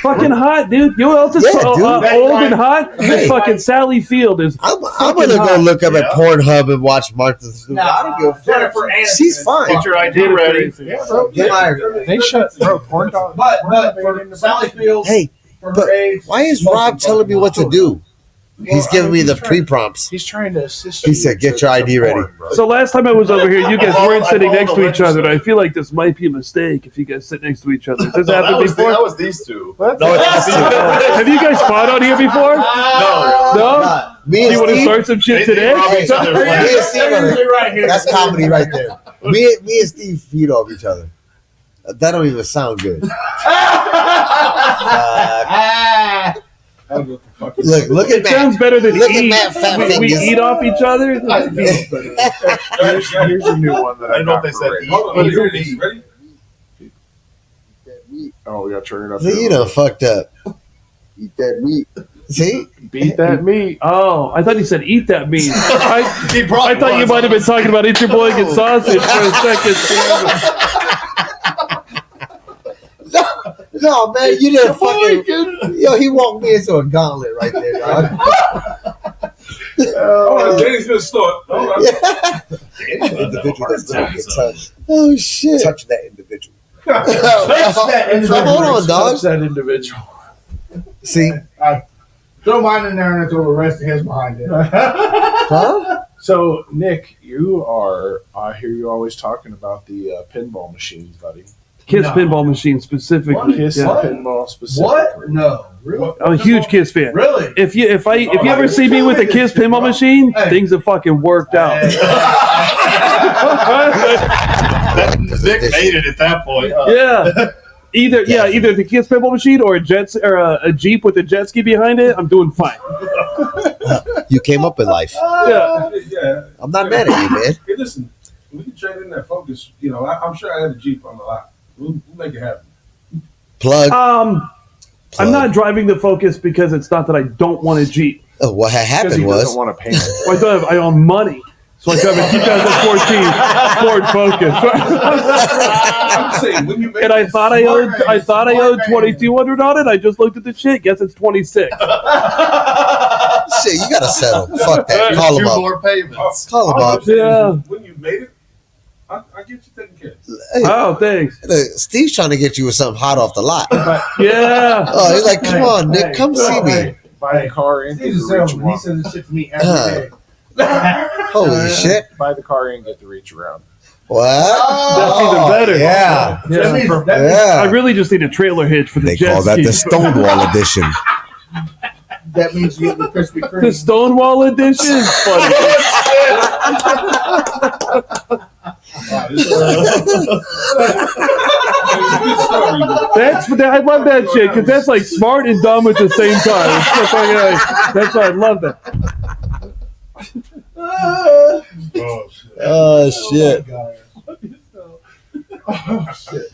Fucking hot, dude. You know what else is Yeah, dude. old and hot? Hey. This fucking Sally Field is. I'm fucking gonna go hot. look up at Yeah. Pornhub and watch Martha Stewart. I don't give a fuck. Jennifer Aniston. She's fine. Get your ID ready. Yeah, Bro, get my- They shut porn dog. But for Sally Fields, Hey, for but her age, why is smoking Rob telling me what to fucking do? He's giving me the he's trying- pre-prompts. He's trying to assist He you. said, "Get to- your to ID ready." porn, bro. So last time I was over here, you guys weren't sitting I next to followed each the other. And I feel like this might be a mistake if you guys sit next to each other. Has this happened before? That was these two. What? No, it's these two. Have you guys fought on here before? No. No? Nah, me You and want to Steve, start some shit They today? robbed each other. me and Steve They're are- usually right here. that's comedy right there. Me and Steve feed off each other. That don't even sound good. Ah, Look at It sounds Matt. better than Look at eat. Matt Fat We Fingers. eat off each other. Here's a new one that I I don't know got if they for said Rick. eat. Hold on, here it is. Ready? Oh, we got to turn it up. See, you done fucked up. Eat that meat. See? Beat that meat. Oh, I thought he said eat that meat. I He probably thought you was. might have been talking about eat your boy and sausage for a second. No, man, you didn't fucking. Yo, he walked me into a gauntlet right there, dog. Hold on, Danny's gonna start. Hold on. Individual that's gonna get touched. Oh shit! Touch that individual. Touch that individual. Hold on, dog. Touch that individual. See, Throw mine in there and throw the rest of his behind it. huh? So, Nick, you are, I hear you always talking about the pinball machines, buddy. Kiss No. pinball machine specifically. Kiss Yeah. pinball specifically. What? No. Really? I'm a huge Kiss fan. Really? If you ever see me with a Kiss pinball machine, Hey. things have fucking worked out. Nick made it at that point. Yeah. Either the Kiss pinball machine or a Jeep with a jet ski behind it, I'm doing fine. You came up in life. Yeah. Yeah. I'm not mad at you, man. Hey, listen, we can trade in that Focus. You know, I'm sure I had a Jeep on the lot. We'll make it happen. Plug. I'm not driving the Focus because it's not that I don't want a Jeep. What had Because he happened doesn't was want to paint it. Well, I own money. So I drive a 2014 Ford Focus. I'm saying, when you make And I this thought I owed Smart man. $2,200 on it. I just looked at the shit. Guess it's 26. shit. You gotta settle. Fuck that. Call him Two up. more payments. Call him up. Yeah. When you made it, I get you taken care of. Hey, Oh, thanks. look, Steve's trying to get you with something hot off the lot. Yeah. Oh, he's like, come on, Nick, come see me. Buy the car and get He's the a reach salesman. He around. says this shit to me every day. Holy shit! Buy the car and get the reach around. What? That's even better. Yeah. That Yeah. means, that means, I Yeah. really just need a trailer hitch for the They jet call that ski. the Stonewall edition. that means you get the Krispy The Kreme. Stonewall edition? Funny. I love that shit because that's like smart and dumb at the same time. It's so fucking, that's why I love that. Oh shit!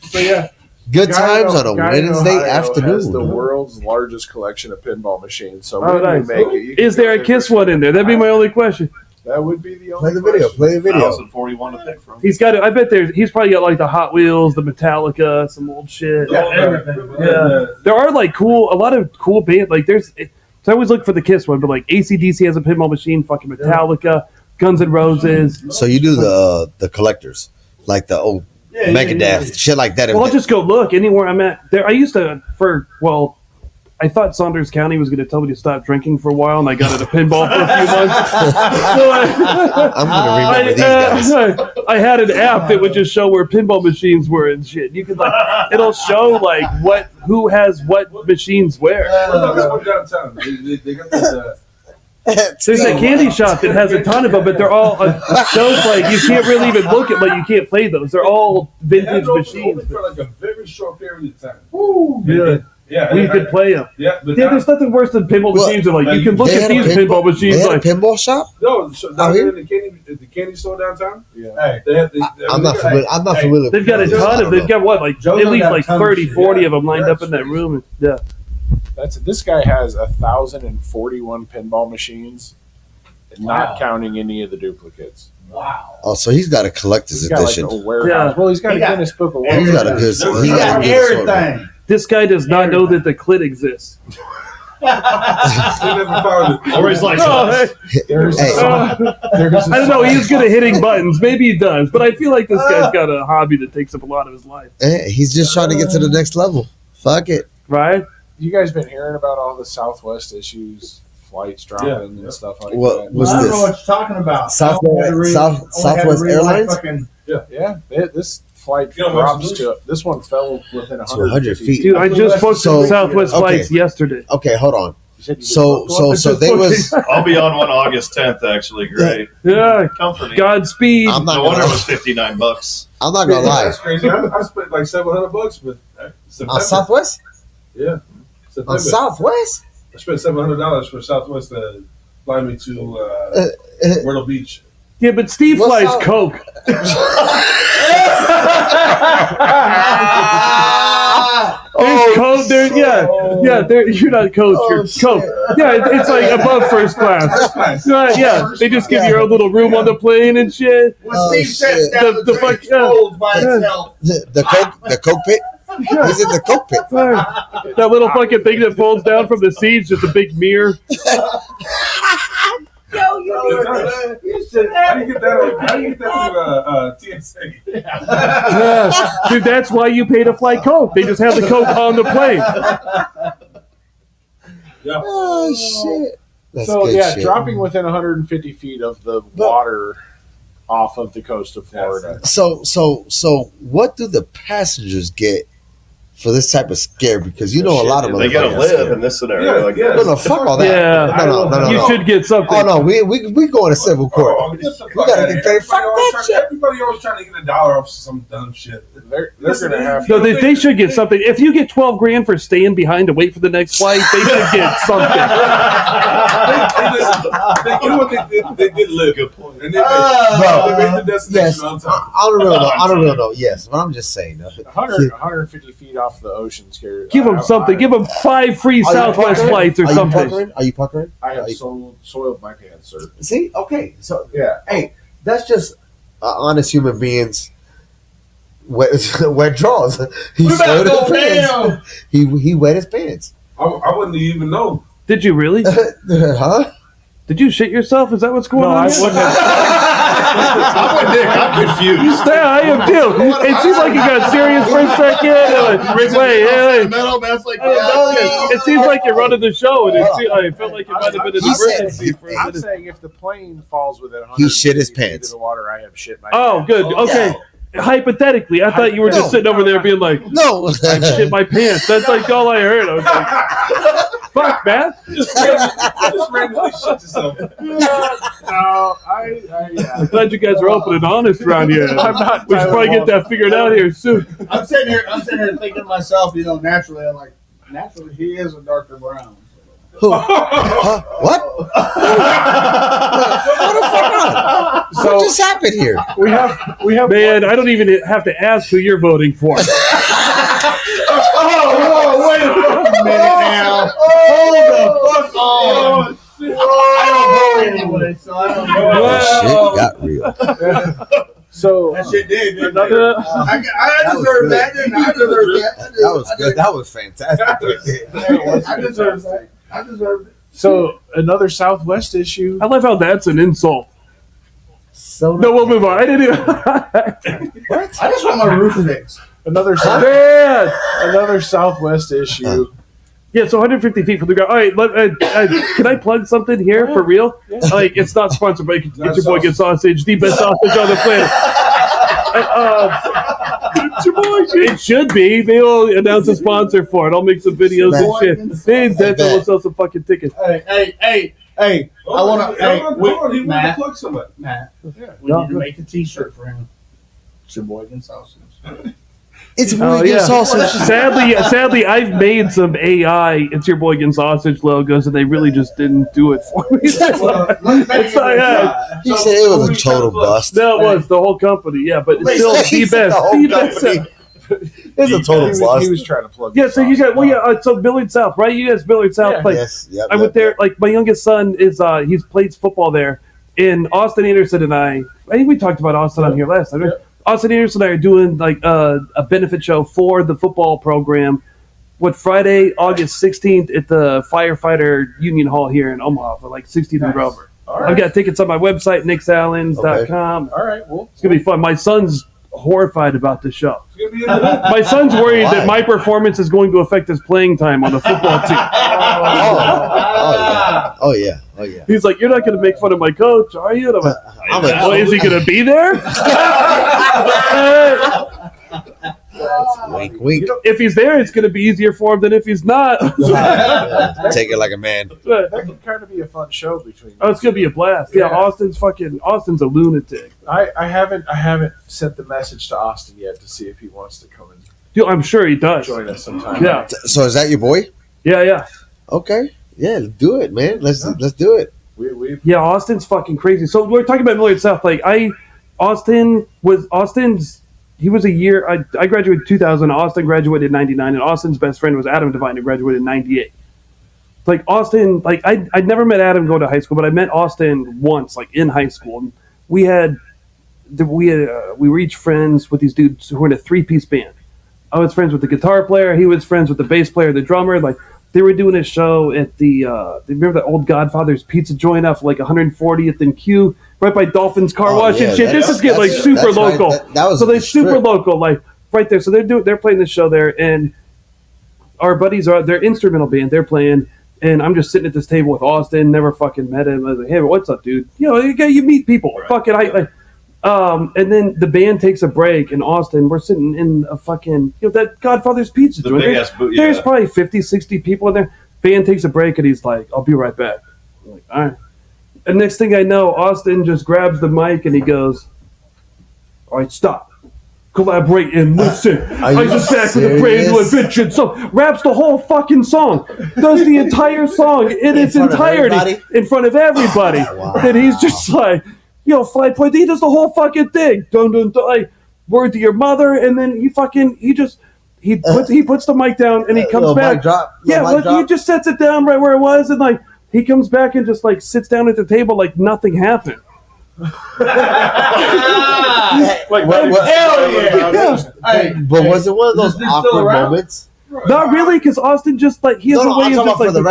So yeah, Good times on a Guy in Wednesday Ohio has the afternoon. world's largest collection of pinball machines. So Oh, when nice. you make it, you can is there go a Kiss one in there? That'd be my only question. That would be the only Play the video. question. Play the video. 1,041 to pick from. He's got it. I bet he's probably got like the Hot Wheels, the Metallica, some old shit. Yeah, everything. Yeah. There are like a lot of cool bands. Like so I always look for the Kiss one, but like AC/DC has a pinball machine, fucking Metallica, Guns N' Roses. So you do the collectors, like the old Megadeth, shit like that. Well, I'll just go look anywhere I'm at. There, I used to I thought Saunders County was going to tell me to stop drinking for a while, and I got into pinball for a few months. So I'm gonna remember these guys. I had an app that would just show where pinball machines were and shit. You could it'll show like who has what machines where. There's one downtown. They got this. There's a candy shop that has a ton of them, but they're all shows like you can't really even look at you can't play those. They're all They had vintage it open machines. for like a very short period of time. Yeah, Yeah, we could play them. Yeah, but Yeah, now, there's nothing worse than pinball Well, machines. That, like you can look They at had a these pinball They machines had a like pinball shop. no, so down Out there here? in the candy store downtown. Yeah. Hey, They had. I'm not familiar. I'm not familiar. they've got a with this. I ton don't of. They've know. got what like Joe's at least got a like ton of 30, shit, 40 yeah. of them lined That's up in that crazy. room. Yeah, This guy has 1,041 pinball machines, not Wow. counting any of the duplicates. wow. Oh, so he's got a collector's He's got like edition. a warehouse. Yeah. Well, he's got He a got- Guinness Book of He's World got a Records. good. He He's got got a good assortment. everything. this guy does not know that the clit exists. They never found it. Or he's like, No, hey, There's Hey. a song. There's a I don't know. song. He's good at hitting buttons. Maybe he does, but I feel like this guy's got a hobby that takes up a lot of his life. He's just trying to get to the next level. Fuck it. Right? You guys been hearing about all the Southwest issues, flights dropping Yeah. and stuff like What that? was I don't know what this? you're talking about. Southwest- I only had to read- South- only had to Southwest read, like, Airlines? fucking- Yeah, this flight You know, drops Max, to this one fell within 100 feet. Dude, I just booked So- Southwest okay. flights yesterday. Okay, hold on. You said you So just booked one? they was. I'll be on one August 10th. Actually, great. Yeah, Comforting. Godspeed. I'm not No wonder it gonna. was $59. I'm not gonna lie. That's crazy. I spent like $700, but On September. Southwest? Yeah. On September. Southwest? I spent $700 for Southwest to fly me to Myrtle Beach. Yeah, but Steve What's flies up? Coke. There's Coke. There, yeah. There, you're not Coach. You're Coke. Yeah, it's like above first class. Yeah, they just give you a little room on the plane and shit. When Oh, Steve sits shit. down, the fuck- train folds by itself. The cockpit. He's in the cockpit. That little fucking thing that folds down from the seats, just a big mirror. How do you get that? How do you get that through TSA? Yeah. Dude, that's why you pay to fly Coke. They just have the Coke on the plane. Yeah. Oh shit. That's So good yeah, shit. dropping within 150 feet of the water off of the coast of Florida. So what do the passengers get for this type of scare? Because you know a lot of They gotta motherfuckers live scared. in this scenario. Yeah, like yeah. No, fuck all that. Yeah. No. You should get something. Oh no, we going to civil court. Oh, get the fuck We gotta outta get here. paid. Fuck that shit. Everybody always trying to get $1 off some dumb shit. They're gonna have No, they should get something. If you get 12 grand for staying behind to wait for the next flight, they should get something. You know what they did? They did live. Good point. And they made the destination Yes, on time. on a real note, yes. But I'm just saying. 150 feet off the ocean scared. Give them something. Give them 5 free Are you Southwest puckering? flights or Are you something. puckering? Are you puckering? I have soiled my pants, sir. See, okay, so Yeah. hey, that's just honest human beings. Wet draws. He soiled his pants. He wet his pants. I wouldn't even know. Did you really? Huh? Did you shit yourself? Is that what's going No, on? I wouldn't have. I'm confused. Yeah, I am too. It seems like you got serious for a second. Wait. It seems like you're running the show, and I felt like it might have been an He said- emergency for a I'm minute. saying if the plane falls within 150 He shit his feet pants. of the water, I have shit my Oh, pants. good. Okay. Hypothetically, I thought you were just No. sitting over there being like, No. I shit my pants. That's like all I heard. I was like, fuck, man. Just randomly shit yourself. No, I'm glad you guys are open and honest around here. I'm not We should probably get that figured out here soon. I'm sitting here thinking to myself, naturally, he is a darker brown. Who? Huh? What? What the fuck? So What just happened here? we have Man, I don't even have to ask who you're voting for. Whoa, wait a minute now. Hold the fuck on. I don't know anyway, so I don't know. That shit got real. so That shit did. didn't it? Another, I deserve that, didn't I? I deserve that. That was good. That was fantastic. I deserve that. I deserve it. so another Southwest issue. I love how that's an insult. So No, we'll move on. I didn't even. I just want my roof fixed. Another Man! another Southwest issue. Yeah, so 150 feet from the ground. All right, can I plug something here for real? Like, it's not sponsored by Get Your Boy Get Sausage, the best sausage on the planet. Get Your Boy. It should be. They'll announce a sponsor for it. I'll make some videos and shit. Hey, then we'll sell some fucking tickets. Hey. I want to. Hey, He wanted to Matt. plug somebody. Matt, we Yeah. need to make a T-shirt for him. It's your boy and sausage. it's Oh, really good yeah. sausage. Sadly, I've made some AI It's Your Boy Getting Sausage logos, and they really just didn't do it for me. He said it was a total bust. That was the whole company, yeah, but it's still He the said best. the whole The best. company. It's a total He bust. was trying to plug. Yeah, the so you sauce. got so Billard South, right? You guys Billard South Yeah. play. Yes. Yep, I went there. Like my youngest son is he plays football there. And Austin Anderson and I think we talked about Austin on here last time. Right? Austin Anderson and I are doing like a benefit show for the football program. Friday, August 16th at the Firefighter Union Hall here in Omaha for like 16th and Grover. All I've got tickets on my website, nicksallens.com. All right, well, It's gonna be fun. My son's horrified about the show. It's gonna be a good My son's worried Why? that my performance is going to affect his playing time on the football team. Oh yeah. He's like, "You're not going to make fun of my coach, are you?" And I'm like, I'm "Well, is he going to be there?" wink, wink. If he's there, it's going to be easier for him than if he's not. Take it like a man. that could kind of be a fun show between. Oh, it's going to be a blast. Yeah, Yeah. Austin's a lunatic. I haven't sent the message to Austin yet to see if he wants to come and Dude, I'm sure he does. join us sometime. Yeah, So is that your boy? yeah. Okay. Yeah, do it, man. Let's do it. We Yeah, Austin's fucking crazy. So we're talking about Millard South. Like Austin's. He was a year. I graduated 2000. Austin graduated in 99, and Austin's best friend was Adam Devine, who graduated in 98. Like Austin, like I'd never met Adam going to high school, but I met Austin once, like in high school. And we were each friends with these dudes who were in a 3-piece band. I was friends with the guitar player. He was friends with the bass player, the drummer. Like they were doing a show at the remember that old Godfather's Pizza joint off like 140th and Q, right by Dolphins Car Oh, Wash yeah, and shit. This is getting like that's- super that's right. local. That was So the they're super strip. local, like right there. So they're playing this show there, and our buddies are their instrumental band. They're playing, and I'm just sitting at this table with Austin. Never fucking met him. I was like, hey, what's up, dude? You know, you meet people. Right. Fucking, and then the band takes a break, and Austin, we're sitting in a fucking, that Godfather's Pizza The joint. big There's, ass boot, there's yeah. probably 50, 60 people in there. Band takes a break, and he's like, I'll be right back. I'm like, all right. And next thing I know, Austin just grabs the mic, and he goes, all right, stop. Collaborate and listen. Are you I just back with a brand new serious? invention. So raps the whole fucking song, does the entire song in its front of entirety everybody? in front of everybody. Wow. And he's just like, fly point. He does the whole fucking thing. Dun dun dun. Like, word to your mother, and then he puts the mic down and he comes Little back. mic drop, Yeah, little mic but he drop. just sets it down right where it was, and like he comes back and just like sits down at the table like nothing happened. like What- Hell yeah! Hey, But was it one of those Is this dude still awkward around? moments? Not really, because Austin just like he has No, a way I'm of talking just about for the like.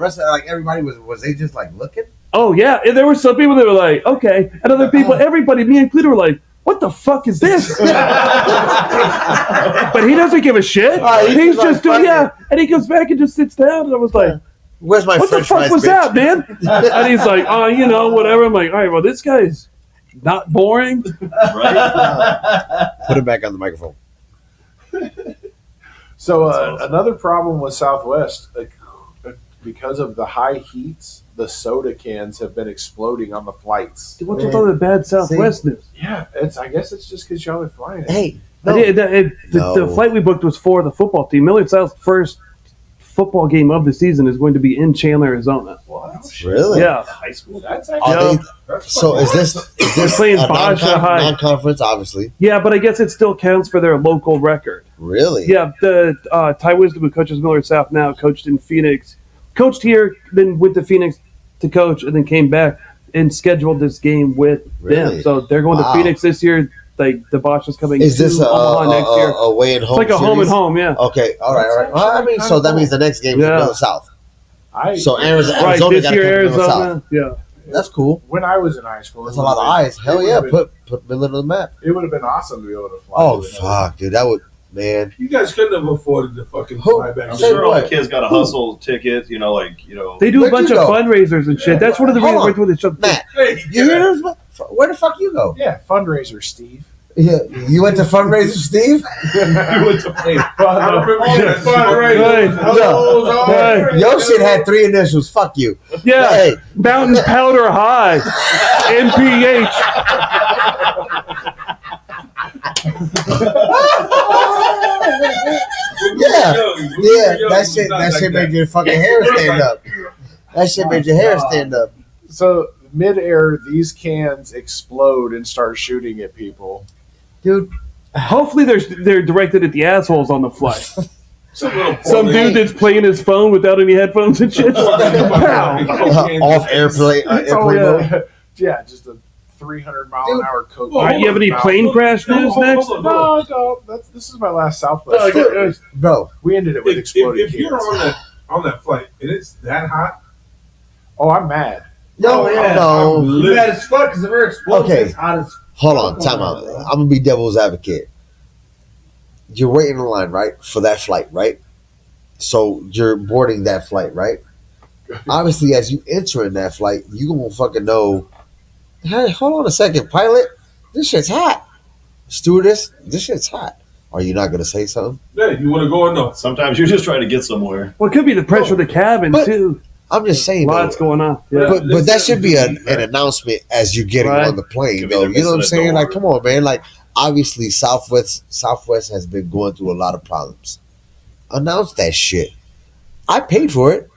rest of everybody was they just like looking? Oh yeah, and there were some people that were like, okay, and other people, everybody, me included, were like, what the fuck is this? But he doesn't give a shit. He's He's like, just doing fuck and he comes back and just sits down, and I was like, Where's my what the French fuck fries, was bitch? that, man? And he's like, oh, whatever. I'm like, all right, well, this guy's not boring. Right? Put it back on the microphone. So That's awesome. another problem with Southwest, because of the high heats, the soda cans have been exploding on the flights. What's with all the bad Southwest news? Yeah, I guess it's just because y'all are flying. Hey, The No. flight we booked was for the football team. Millard South's first football game of the season is going to be in Chandler, Arizona. What? really? Yeah. High school? That's Are actually they- so is this playing a Basha High. non-conference? Obviously, Yeah, but I guess it still counts for their local record. really. Yeah, the Ty Wisdom, who coaches Millard South now, coached in Phoenix, coached here, then went to Phoenix to coach, and then came back and scheduled this game with Really? them. So they're going Wow. to Phoenix this year. Like the Bosch is coming Is to this a Omaha next year. away and It's home? like a home and series? home, yeah. Okay, all right, all right. Well, I mean, so that means the next game is Yeah. North South. I So Arizona, Right, Arizona this got year to come to North South. Arizona. Yeah. That's cool. when I was in high school, That's a lot of eyes. Hell yeah, put middle of the map. It would have been awesome to be able to fly. Oh to another- fuck, dude, that would man. You guys couldn't have afforded the fucking Who- fly back. I'm Say sure all what? the kids got a hustle ticket, They do a Where'd bunch you of go? fundraisers and shit. That's one of the Hold reasons on. we're doing the show. Matt, Hey, you hear this? Where the fuck you go? Yeah, fundraiser, Steve. Yeah, you went to fundraiser, Steve? You went to play. I remember that Right. fundraiser. Right. Your shit had 3 initials. Fuck you. Yeah. Hey, Mountain Powder High. MPH. yeah, that shit made your fucking hair stand up. That shit made your hair stand up. So midair, these cans explode and start shooting at people. Dude, Hopefully they're directed at the assholes on the flight. Some dude dude that's playing his phone without any headphones and shit. Pow. off airplane Oh, airplane mode. yeah. Yeah, just a 300 mile an hour coke. All right, you have any plane crash news next? No, this is my last Southwest. Oh, trip. Bro, We ended it with exploding If you're cans. on that flight and it's that hot, Oh, I'm mad. no, yeah. no. You bad as fuck because if they're exploding, Okay. it's hot as Hold on, time out. I'm gonna be devil's advocate. You're waiting in line, right, for that flight, right? So you're boarding that flight, right? Obviously, as you enter in that flight, you gonna fucking know. Hey, hold on a second, pilot. This shit's hot. Stewardess, this shit's hot. Are you not gonna say something? hey, you want to go or no? Sometimes you're just trying to get somewhere. Well, it could be the pressure of the cabin, But- too. I'm just saying, Lots though. going on. Yeah. But that should be an announcement as you're getting Right. on the plane, Could be though. they're You know what I'm missing a saying? door. Like, come on, man. Like, obviously, Southwest has been going through a lot of problems. Announce that shit. I paid for it.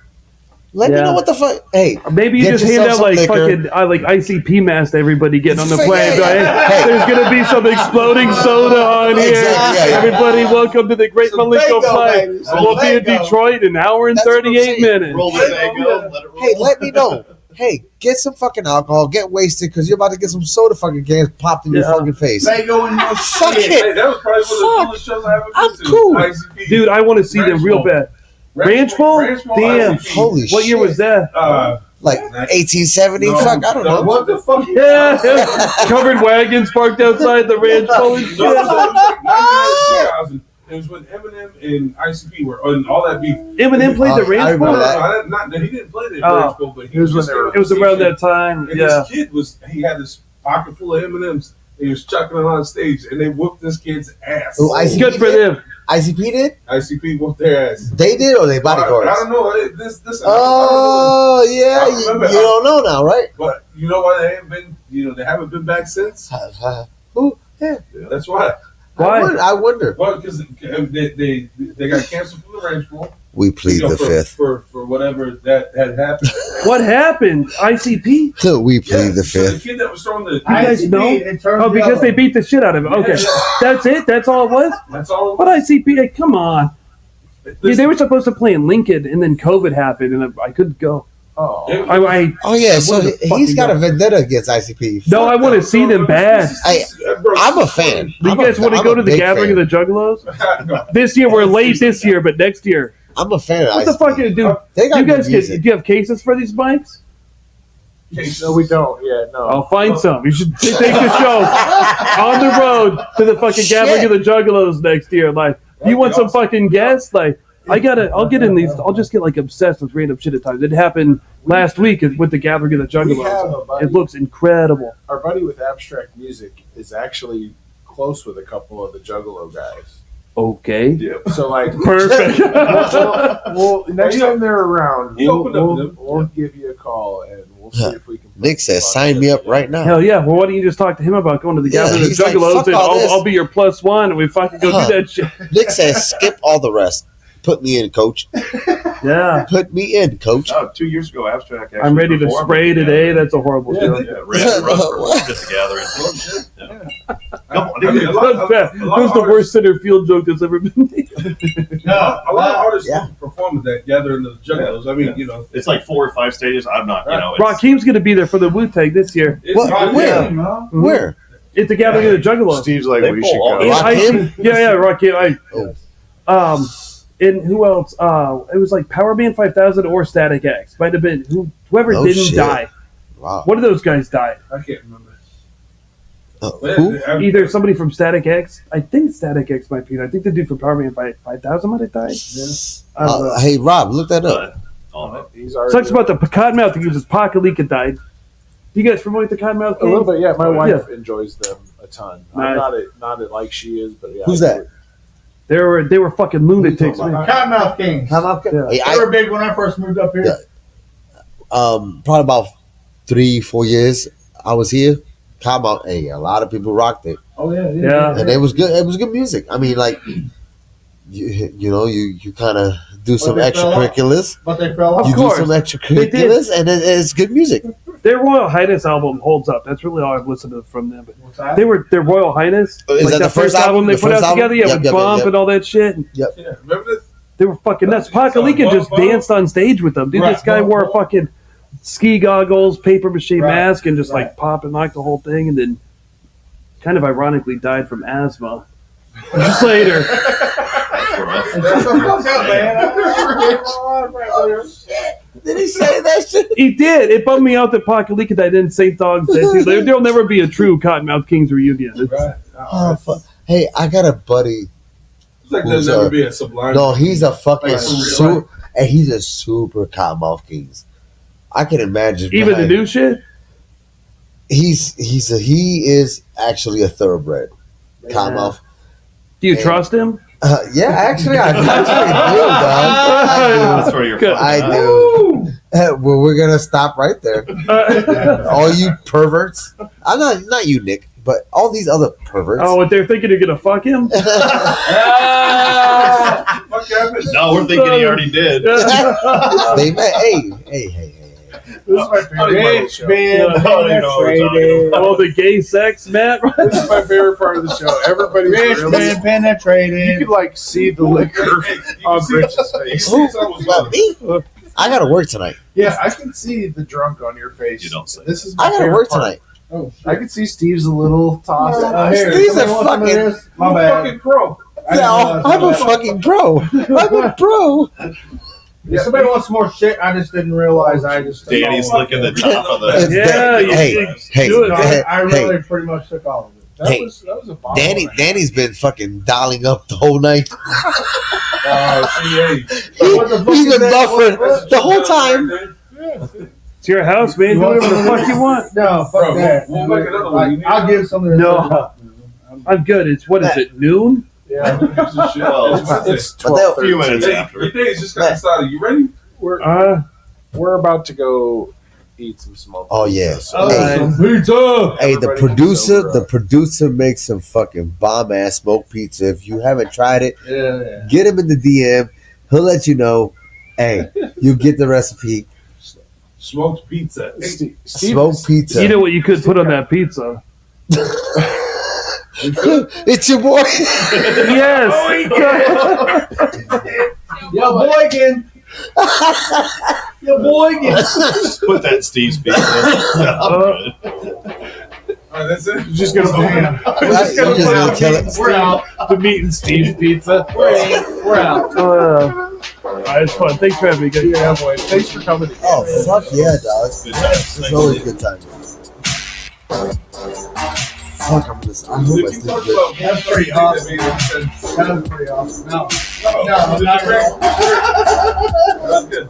Let me Yeah. know what the fuck. Hey, Maybe you get just hand yourself out some like liquor. fucking like ICP masks to everybody getting on the Yeah, plane. yeah, Like, yeah. hey, Hey. there's gonna be some exploding soda on here. Exactly, yeah, yeah. Everybody, welcome to the Great Some Malenko Fago, flight. baby. Some We'll be in Fago. Detroit in an hour and That's what I'm 38 saying. minutes. Roll the Fago, let it roll. Hey, let me know. Hey, get some fucking alcohol, get wasted, because you're about to get some soda fucking cans popped in your Yeah. fucking face. They go in your Fuck shit. it. Hey, that was probably one of the Fuck. coolest shows I ever been I'm to. cool. ICP. Dude, I want to see them real bad. Ranch Bowl? Damn. ICP. Holy What year shit. was that? Like 1870? No, Fuck, I don't know. What the fuck? Yeah, covered wagons parked outside the Ranch Bowl and No, shit. it was like 1990, 2000. It was when Eminem and ICP were on all that beef. Eminem played the I Ranch remember Bowl? that. He didn't play the Oh. Ranch Bowl, but he It was just when they were- It was around that time. And Yeah. this kid he had this pocket full of M&Ms. And he was chucking it on stage, and they whooped this kid's ass. Who, ICP Good for them. ICP did? ICP whooped their ass. They did or they I bodyguards? don't know. This. Oh, yeah. I You remember- don't know now, right? But you know why they haven't been? They haven't been back since. Who? Yeah. That's why. Why? I wonder. Well, because they got canceled from the Ranch Bowl. We plead the fifth. for whatever that had happened. What happened? ICP? We plead the So the fifth. kid that was throwing the You guys know? Oh, because they beat the shit out of him. Okay. Yeah. That's it? That's all it was? That's all. What ICP? Hey, come on. Yeah, they were supposed to play in Lincoln, and then COVID happened, and I couldn't go. Oh, I Oh, yeah. So wanted to he's fucking got go. a vendetta against ICP. No, I want to see them bad. I'm a fan. Do you guys want to go to the Gathering of the Juggalos? No. This year, we're late this year, but next year. I'm a fan of What the ICP. fuck, dude? They got You good guys music. do you have cases for these bikes? no, we don't. Yeah, no. I'll find some. You should take the show on the road to the fucking Gathering of the Juggalos next year. Like, you want some fucking guests? Like, I'll get in these. I'll just get like obsessed with random shit at times. It happened last week with the Gathering of the We have a Juggalos. buddy. It looks incredible. Our buddy with abstract music is actually close with a couple of the Juggalo guys. Okay. Yeah. So like, Perfect. well, next time they're around, You opened up them. we'll give you a call and we'll see if we can. Nick says, sign me up right now. Hell yeah. Well, why don't you just talk to him about going to the Yeah, Gathering of the he's like, Juggalos fuck and all this. I'll be your plus one and we fucking go do that shit. Nick says, skip all the rest. Put me in, coach. Yeah. Put me in, coach. Oh, 2 years ago, Abstract. I'm ready to performed spray at the today. gathering. That's a horrible joke. Yeah, Randy Rustford just a gathering. Yeah. Come on, I mean, dude. a lot- That a lot was of the artists- worst center field joke that's ever been made. A lot of artists Yeah. perform at that Gathering of the Juggalos. I mean, It's like 4 or 5 stages. I'm not, it's, Rakeem's going to be there for the Wu-Tang this year. it's What? not- Where? Mhm. Where? It's the Gathering of the Juggalos. Steve's like, They we pull should all go. the- Rakeem? Yeah, Rakeem. And who else? It was like Power Man 5000 or Static X. Might have been whoever Oh, didn't shit. die. Wow. One of those guys died. I can't remember. Who? Either somebody from Static X. I think Static X might be. I think the dude from Power Man 5000 might have died. I don't know. Hey, Rob, look that up. on it. He's already Sucks about the Cottonmouth Kings. Pakalika died. You guys familiar with the Cottonmouth a little Kings? bit. Yeah, my Yeah. wife enjoys them a ton. I'm Nice. not like she is, but yeah. Who's that? They were fucking lunatics, man. Cottonmouth Kings. Yeah. Hey, They were big when I first moved up here. Yeah. Probably about 3-4 years I was here. Come out, hey, a lot of people rocked it, Oh yeah, Yeah. and it was good. It was good music. I mean, like, you kind of do some they fell off. extracurriculars. But they fell Of off. You course. do some extracurriculars, and it's good music. Their Royal Highness album holds up. That's really all I've listened to from them. But What's that? they were their Royal Highness. Oh, is like that the first album? they The put first out album? together, yeah, Yep, with yep, Bump yep. and all that shit. Yeah, remember this? They were fucking nuts. Pakalika just Bump. danced on stage with them. Dude, Right, this guy Bump, wore a Bump. fucking ski goggles, paper mache Right, mask, and just right. like pop and lock the whole thing, and then kind of ironically died from asthma. Just later. That's rough. Shut the fuck up, man. Did he say that shit? He did. It bummed me out that Pakalika died in St. Dog's Day, too. There'll never be a true Cottonmouth Kings reunion. It's- Right. Oh, fuck. Hey, I got a buddy. It's like Who's, there'll never be a Sublime. No, he's a fucking Like, and he's a super Cottonmouth Kings. I can imagine. Even the new shit? he is actually a thoroughbred. Cottonmouth. Do you Yeah. trust him? Yeah, actually, I actually do, dog. That's where you're Good. I fucking do. Well, we're gonna stop right there. All you perverts. I'm not you, Nick, but all these other perverts. Oh, what they're thinking you're gonna fuck him? Fuck fuck happened? No, we're thinking he already did. They met. Hey. This is my favorite Rich show. man, I don't even know what we're talking about. Oh, the gay sex, Matt. this is my favorite part of the show. Everybody's Rich really, man you penetrated. could like see the liquor Hey, you on can see- Rich's face. you can see someone's What, me? I gotta work tonight. Yeah, I can see the drunk on your face. You don't say This is my I gotta favorite work part. tonight. Oh, I can see Steve's a little tossed. Here, Steve's somebody a want some of fucking- this? My I'm a bad. fucking pro. I didn't No, realize I'm a that. fucking pro. I'm a pro. If somebody wants more shit, I just didn't realize I just. took Danny's all of licking the it. top of the. Yeah, you Hey, should hey, do it. No, hey, I really pretty much took all of it. That Hey, was a bomb. Danny's been fucking dialing up the whole night. CA. What the fuck He's is been that? buffering the whole time. It's your house, man. Do whatever the fuck you want. No, fuck Bro, that. we'll make another one. Like, You need I'll another? give some of this. No. I'm good. It's what is it? Noon? Yeah. Well, It's But they'll- 12. a few minutes Hey, after. your days just got started. You ready? We're about to go eat some smoked. Oh, yeah. pizza, Oh, Hey. some pizza. Hey, the Everybody can producer, sober the up. producer makes some fucking bomb ass smoked pizza. If you haven't tried it, Yeah. get him in the DM. He'll let you know. Hey, you get the recipe. Smoked pizza. Hey, Steve, Smoked pizza. You know what you could put on that pizza? It's your boy. Yes. Yo, boy again. Yo, boy again. Put that in Steve's pizza. Uh, all right, that's it. You're just gonna Right, you just gonna kill it. We're out. the meat and Steve's pizza. We're out. it's fun. Thanks for having me. Guys. Yeah, boy. Thanks for coming. Oh fuck yeah, dog! Good times. It's always a good time. Fuck, I'm just. I hope I If you still talk good. about That's pretty that awesome. made any sense. That was pretty awesome. No, No, I'm not ready. That's good.